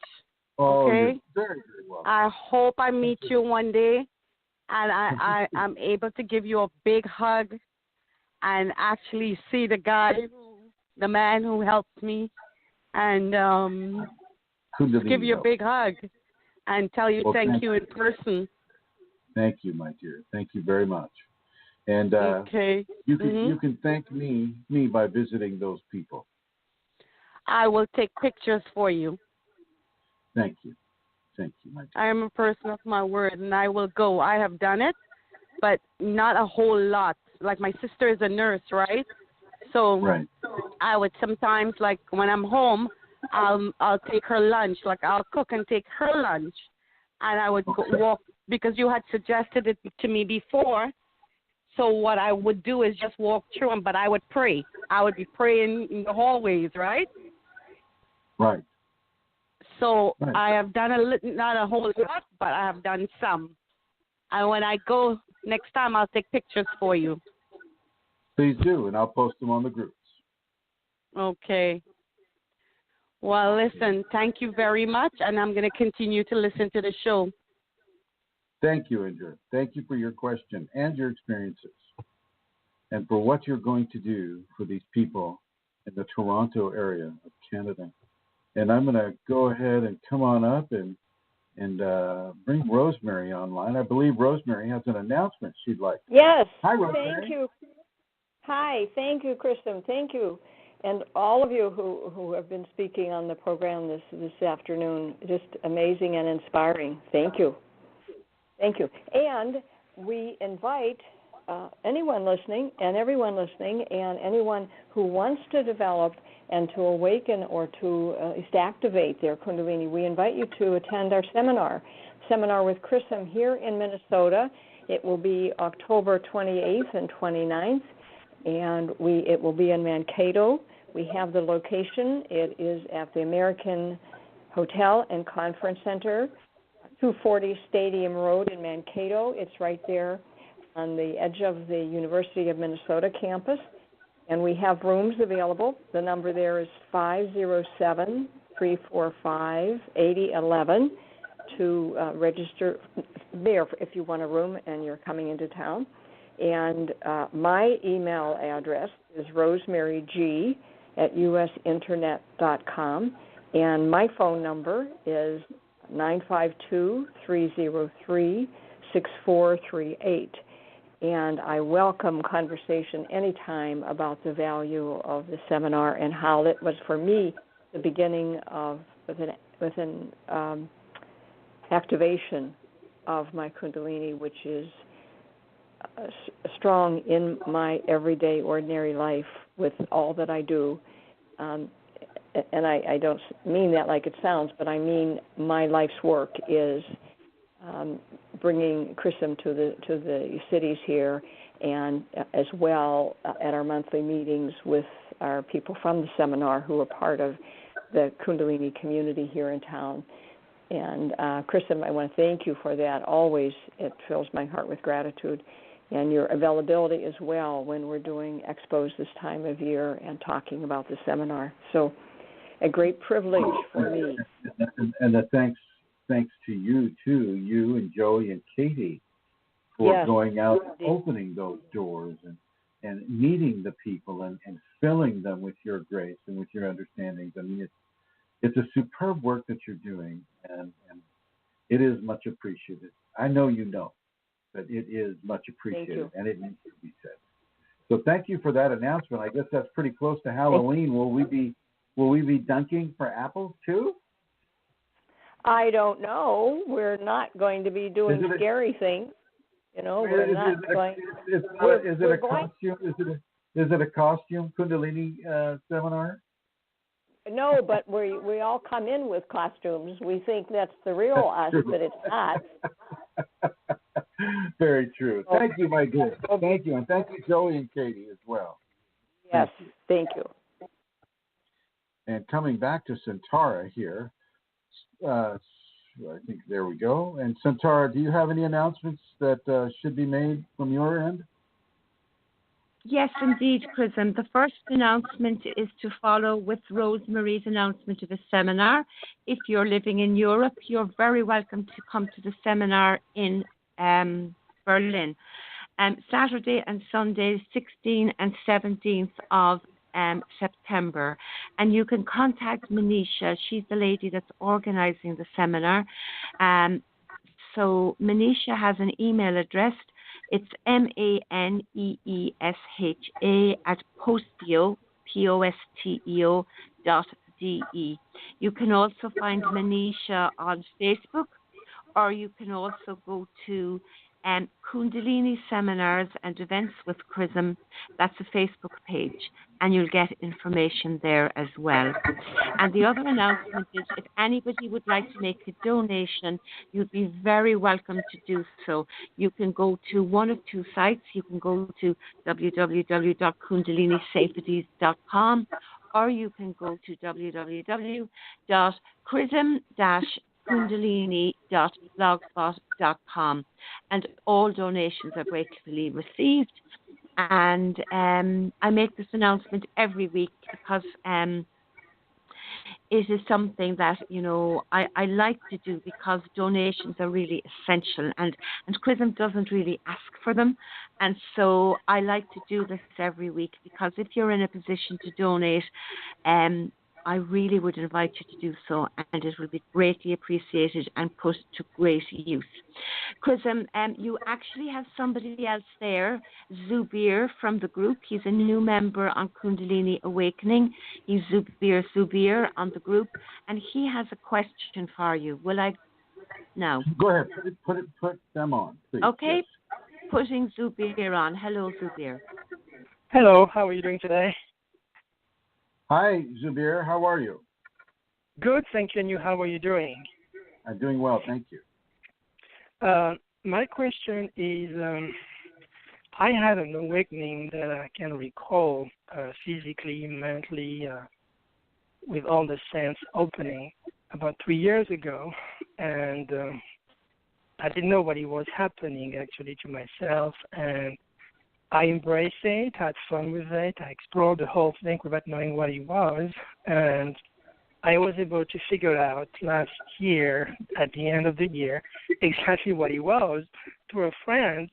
Oh, okay, you're very, very welcome. I hope I meet you one day, and I'm able to give you a big hug, and actually see the man who helped me, and give you a big hug, and tell you thank you in person. Thank you, my dear. Thank you very much. And you can thank me by visiting those people. I will take pictures for you. Thank you, my dear. I am a person of my word, and I will go. I have done it, but not a whole lot. Like my sister is a nurse, right? So I would sometimes, like when I'm home, I'll take her lunch. Like I'll cook and take her lunch, and I would go walk because you had suggested it to me before. So what I would do is just walk through them, but I would pray. I would be praying in the hallways, right? Right. So I have done not a whole lot, but I have done some. And when I go next time, I'll take pictures for you. Please do, and I'll post them on the groups. Okay. Well, listen, thank you very much, and I'm going to continue to listen to the show. Thank you, Indra. Thank you for your question and your experiences, and for what you're going to do for these people in the Toronto area of Canada. And I'm going to go ahead and come on up and bring Rosemary online. I believe Rosemary has an announcement she'd like. Yes. Hi, Rosemary. Thank you. Hi. Thank you, Chrism. Thank you. And all of you who have been speaking on the program this afternoon, just amazing and inspiring. Thank you. Thank you. And we invite anyone listening and everyone listening and anyone who wants to develop and to awaken or to activate their Kundalini, we invite you to attend our seminar with Chrism here in Minnesota. It will be October 28th and 29th, and it will be in Mankato. We have the location. It is at the American Hotel and Conference Center, 240 Stadium Road in Mankato. It's right there on the edge of the University of Minnesota campus. And we have rooms available. The number there is 507-345-8011 to register there if you want a room and you're coming into town. And my email address is rosemaryg@usinternet.com. And my phone number is 952-303-6438. And I welcome conversation anytime about the value of the seminar and how it was, for me, the beginning of with an activation of my Kundalini, which is strong in my everyday, ordinary life with all that I do. And I don't mean that like it sounds, but I mean my life's work is bringing Chrism to the cities here, and as well at our monthly meetings with our people from the seminar who are part of the Kundalini community here in town. And Chrism, I want to thank you for that. Always, it fills my heart with gratitude, and your availability as well when we're doing expos this time of year and talking about the seminar. So, a great privilege for me. And the thanks to you too, you and Joey and Katie, for going out and opening those doors and meeting the people and filling them with your grace and with your understandings. I mean, it's a superb work that you're doing, and it is much appreciated. I know you know that it is much appreciated, and it needs to be said. So thank you for that announcement. I guess that's pretty close to Halloween. Will we be dunking for apples too? I don't know. We're not going to be doing scary things. You know, we're not going. Is it a costume? Is it a costume Kundalini seminar? No, but we all come in with costumes. We think that's the real us, but it's not. Very true. Thank you, my dear. Thank you, and thank you, Joey and Katie, as well. Yes, thank you. And coming back to Santara here, I think there we go. And Santara, do you have any announcements that should be made from your end? Yes, indeed, Chrism. The first announcement is to follow with Rosemary's announcement of a seminar. If you're living in Europe, you're very welcome to come to the seminar in Berlin. Saturday and Sunday, 16th and 17th of September. And you can contact Manisha. She's the lady that's organizing the seminar. So Manisha has an email address. It's maneesha@posteo, posteo.de. You can also find Manisha on Facebook, or you can also go to Kundalini Seminars and Events with Chrism. That's a Facebook page, and you'll get information there as well. And the other announcement is if anybody would like to make a donation, you'd be very welcome to do so. You can go to one of two sites. You can go to www.kundalinisafeties.com, or you can go to www.chrism-kundalini.blogspot.com, and all donations are gratefully received. And I make this announcement every week because it is something that, I like to do, because donations are really essential, and Chrism doesn't really ask for them. And so I like to do this every week, because if you're in a position to donate, I really would invite you to do so, and it will be greatly appreciated and put to great use. Chrism, you actually have somebody else there, Zubir from the group. He's a new member on Kundalini Awakening. He's Zubir on the group, and he has a question for you. Will I now? Go ahead. Put them on, please. Okay. Yes. Putting Zubir on. Hello, Zubir. Hello. How are you doing today? Hi, Zubir. How are you? Good, thank you. And you, how are you doing? I'm doing well, thank you. My question is, I had an awakening that I can recall physically, mentally, with all the sense opening about 3 years ago. And I didn't know what it was happening actually to myself, and I embraced it, had fun with it. I explored the whole thing without knowing what it was, and I was able to figure out last year, at the end of the year, exactly what it was through a friend,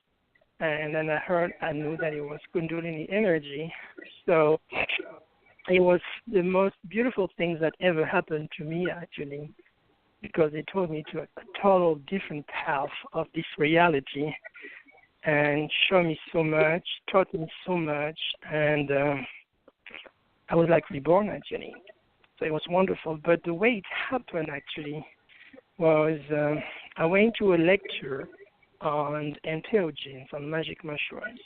and then I knew that it was Kundalini energy. So it was the most beautiful thing that ever happened to me, actually, because it told me to a total different path of this reality and showed me so much, taught me so much, and I was like reborn, actually. So it was wonderful. But the way it happened, actually, was I went to a lecture on entheogens, on magic mushrooms.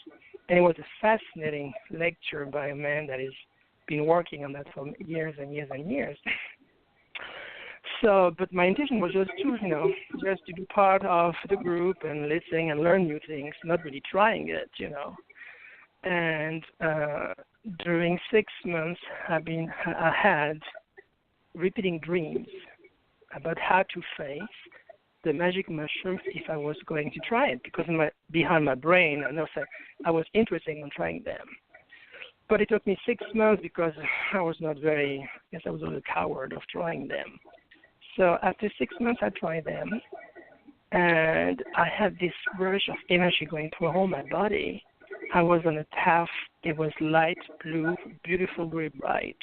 And it was a fascinating lecture by a man that has been working on that for years and years and years. So, but my intention was just to be part of the group and listen and learn new things, not really trying it, And during 6 months, I had repeating dreams about how to face the magic mushrooms if I was going to try it, because behind my brain, I was interested in trying them. But it took me 6 months because I was a little coward of trying them. So after 6 months, I tried them, and I had this rush of energy going through all my body. I was on a path. It was light blue, beautiful, very bright.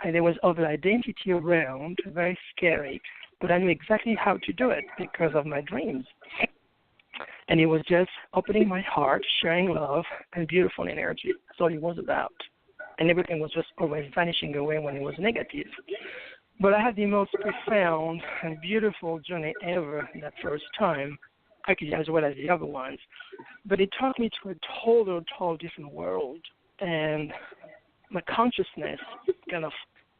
And there was other identity around, very scary, but I knew exactly how to do it because of my dreams. And it was just opening my heart, sharing love, and beautiful energy. That's all it was about. And everything was just always vanishing away when it was negative. But I had the most profound and beautiful journey ever that first time, actually as well as the other ones. But it took me to a total different world. And my consciousness kind of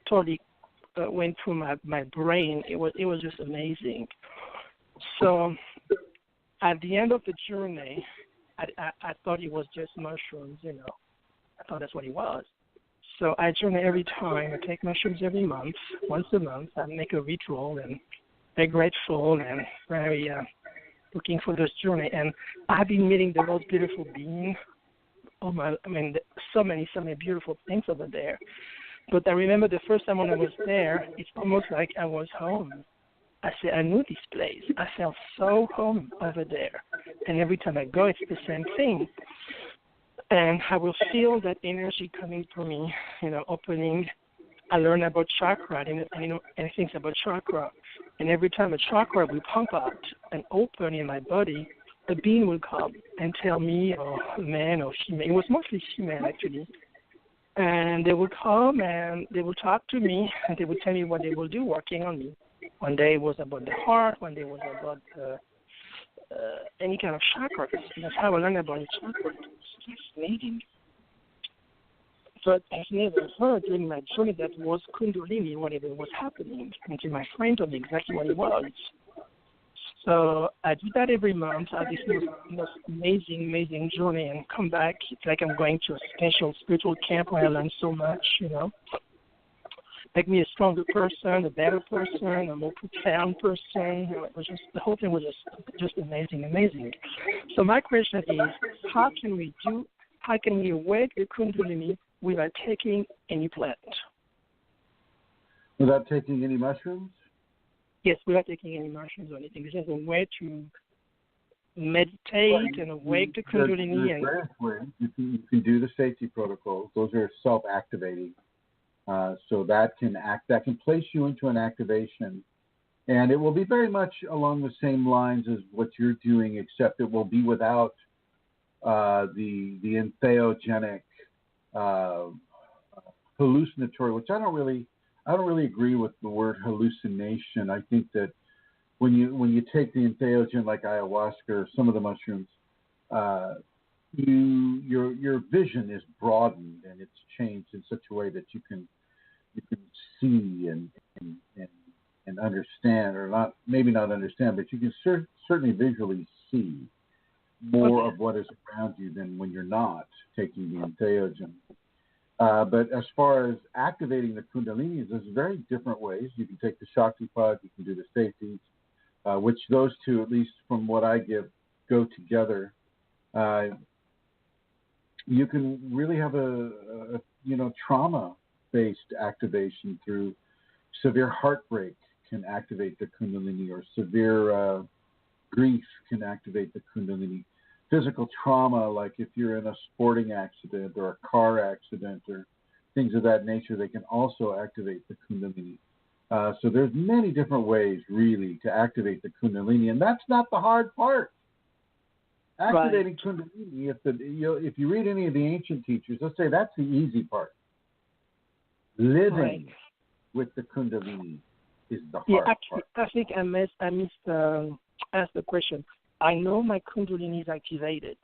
totally went through my brain. It was just amazing. So at the end of the journey, I thought it was just mushrooms, I thought that's what it was. So I journey every time. I take mushrooms every month, once a month. I make a ritual and very grateful and very looking for this journey. And I've been meeting the most beautiful being. So many beautiful things over there. But I remember the first time when I was there, it's almost like I was home. I knew this place. I felt so home over there. And every time I go, it's the same thing. And I will feel that energy coming through me, opening. I learn about chakra, and things about chakra. And every time a chakra will pump out and open in my body, a being will come and tell me, or a man or female. It was mostly female, actually. And they will come and they will talk to me, and they will tell me what they will do working on me. One day it was about the heart, one day it was about any kind of chakra. That's how I learned about the chakra. It's fascinating. But I've never heard during my journey that was Kundalini, whatever was happening, until my friend told me exactly what it was. So I do that every month. I have this most amazing journey and come back. It's like I'm going to a special spiritual camp where I learn so much, Make me a stronger person, a better person, a more profound person. It was the whole thing was just amazing. So my question is, how can we awake the Kundalini without taking any plant? Without taking any mushrooms? Yes, without taking any mushrooms or anything. It's just a way to meditate and awake the Kundalini. You can do the safety protocols. Those are self-activating. So that can place you into an activation, and it will be very much along the same lines as what you're doing, except it will be without the entheogenic hallucinatory, which I don't really agree with the word hallucination. I think that when you take the entheogen like ayahuasca or some of the mushrooms, your vision is broadened and it's changed in such a way that you can see and understand, or not, maybe not understand, but you can certainly visually see more of what is around you than when you're not taking the entheogen. But as far as activating the Kundalini, there's very different ways. You can take the Shaktipat, you can do the safeties, which those two, at least from what I give, go together. You can really have a trauma-based activation through severe heartbreak can activate the Kundalini, or severe grief can activate the Kundalini. Physical trauma, like if you're in a sporting accident or a car accident or things of that nature, they can also activate the Kundalini. So there's many different ways, really, to activate the Kundalini, and that's not the hard part. Activating Kundalini, if you read any of the ancient teachers, let's say that's the easy part. Living with the Kundalini is the hard part. I think I missed ask the question. I know my Kundalini is activated.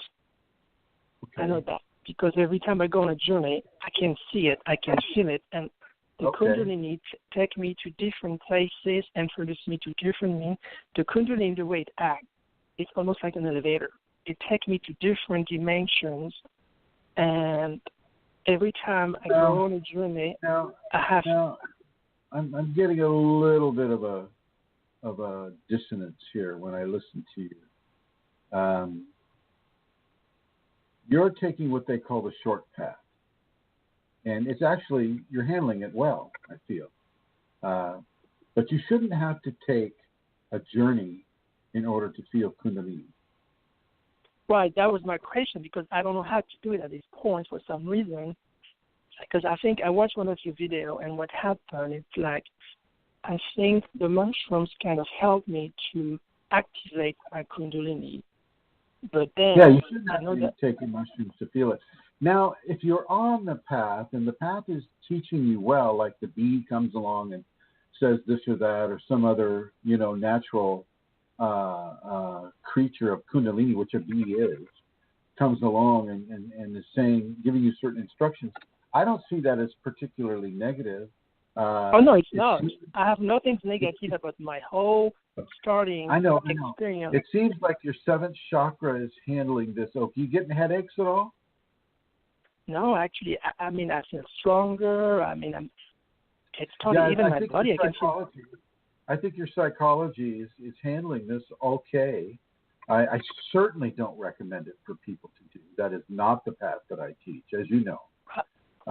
Okay. I know that because every time I go on a journey, I can see it, I can feel it, and the Kundalini take me to different places, introduce me to different meanings. The Kundalini, the way it acts, it's almost like an elevator. It takes me to different dimensions, and every time I go on a journey, I have. I'm getting a little bit of a dissonance here when I listen to you. You're taking what they call the short path, and it's actually, you're handling it well, I feel. But you shouldn't have to take a journey in order to feel Kundalini. Right, that was my question, because I don't know how to do it at this point for some reason. Because I think I watched one of your videos, and what happened is like, I think the mushrooms kind of helped me to activate my Kundalini. But then, you shouldn't have to be taking mushrooms to feel it. Now, if you're on the path, and the path is teaching you well, like the bee comes along and says this or that, or some other, natural creature of Kundalini, which a bee is, comes along and is saying, giving you certain instructions, I don't see that as particularly negative. No, it's not. I have nothing negative about my whole starting experience. It seems like your seventh chakra is handling this. Oh, you getting headaches at all? No, actually, I feel stronger. It's totally even my body. I think your psychology is handling this okay. I certainly don't recommend it for people to do. That is not the path that I teach, as you know.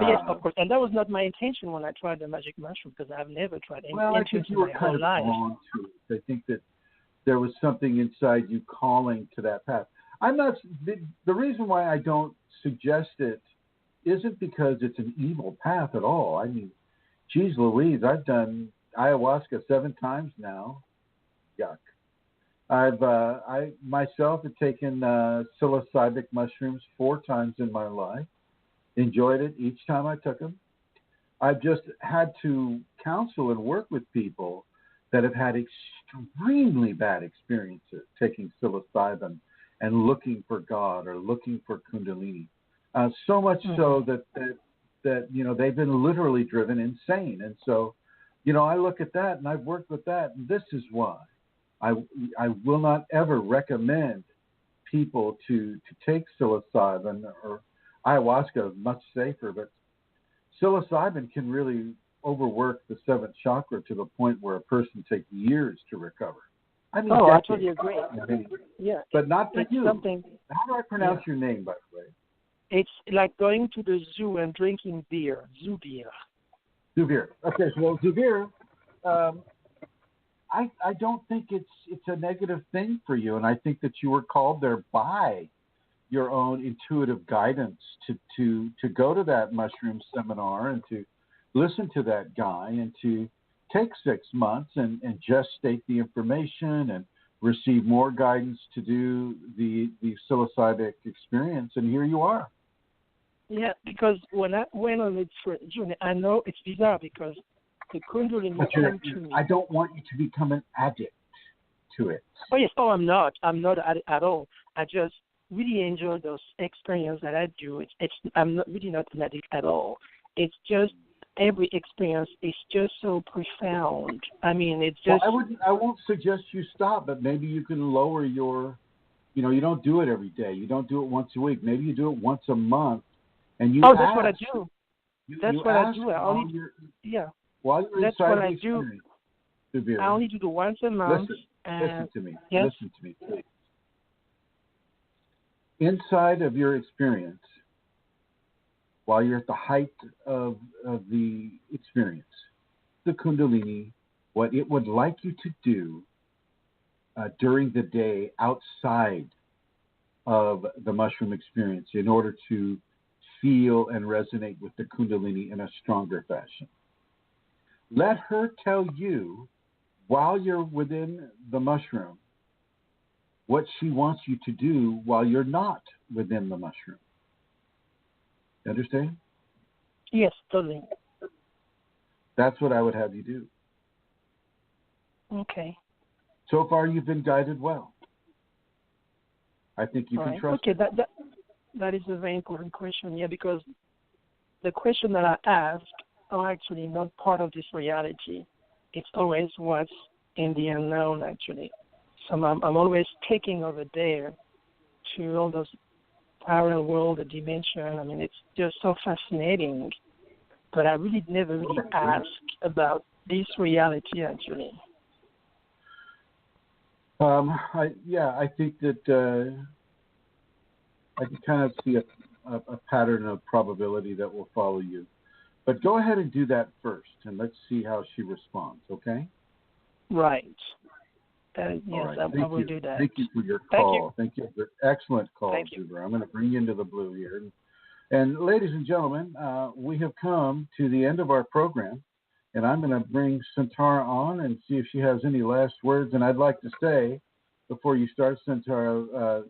Yes, of course. And that was not my intention when I tried the magic mushroom, because I've never tried any intention in my whole life. I think that there was something inside you calling to that path. I'm not. The reason why I don't suggest it isn't because it's an evil path at all. I mean, geez Louise, I've done ayahuasca 7 times now. Yuck. I myself have taken psilocybic mushrooms 4 times in my life. Enjoyed it each time I took them. I've just had to counsel and work with people that have had extremely bad experiences taking psilocybin and looking for God or looking for Kundalini. So much so that they've been literally driven insane. And so, I look at that, and I've worked with that, and this is why I will not ever recommend people to take psilocybin, or ayahuasca is much safer, but psilocybin can really overwork the 7th chakra to the point where a person takes years to recover. I totally agree. But not for you. How do I pronounce your name, by the way? It's like going to the zoo and drinking beer. Zoo beer. Okay, well, Zubir, I don't think it's a negative thing for you, and I think that you were called there by your own intuitive guidance to go to that mushroom seminar and to listen to that guy and to take 6 months and gestate the information and receive more guidance to do the psilocybic experience, and here you are. Yeah, because when I went on this journey, I know it's bizarre because the Kundalini came to me. I don't want you to become an addict to it. Oh, yes. Oh, I'm not. I'm not at all. I just really enjoy those experiences that I do. I'm really not an addict at all. It's just every experience is just so profound. It's just. Well, I won't suggest you stop, but maybe you can lower your. You don't do it every day. You don't do it once a week. Maybe you do it once a month. And you that's what I do. That's what I do. While you're that's what I do. Zubir, I only do the once a month. Listen, Listen to me. Yes? Listen to me, please. Inside of your experience, while you're at the height of the experience, the Kundalini, what it would like you to do during the day outside of the mushroom experience in order to feel and resonate with the Kundalini in a stronger fashion. Let her tell you, while you're within the mushroom, what she wants you to do while you're not within the mushroom. You understand? Yes, totally. That's what I would have you do. Okay. So far, you've been guided well. I think you can trust. Okay, that is a very important question, yeah, because the question that I ask are actually not part of this reality. It's always what's in the unknown, actually. So I'm always taking over there to all those parallel world, the dimension. I mean, it's just so fascinating. But I really never really asked about this reality, actually. I think that I can kind of see a pattern of probability that will follow you. But go ahead and do that first, and let's see how she responds, okay? Right. Yes, right. I will do that. Thank you for your call. Thank you for excellent call, Zuber. I'm going to bring you into the blue here. And ladies and gentlemen, we have come to the end of our program, and I'm going to bring Santara on and see if she has any last words. And I'd like to say, before you start, Santara,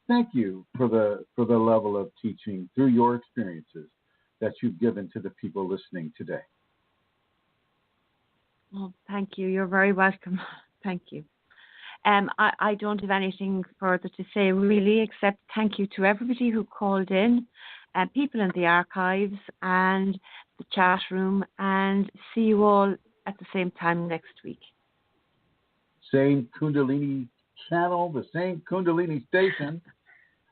thank you for the level of teaching through your experiences that you've given to the people listening today. Well, thank you. You're very welcome. Thank you. I don't have anything further to say, really, except thank you to everybody who called in, people in the archives and the chat room, and see you all at the same time next week. Same Kundalini channel, the same Kundalini station.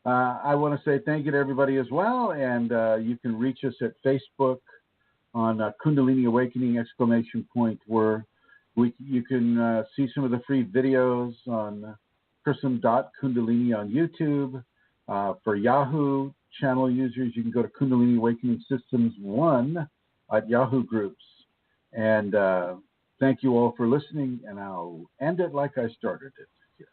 I want to say thank you to everybody as well, and you can reach us at Facebook on Kundalini Awakening ! Where you can see some of the free videos on Chrism.Kundalini on YouTube. For Yahoo channel users, you can go to Kundalini Awakening Systems 1 at Yahoo Groups. And thank you all for listening, and I'll end it like I started it here.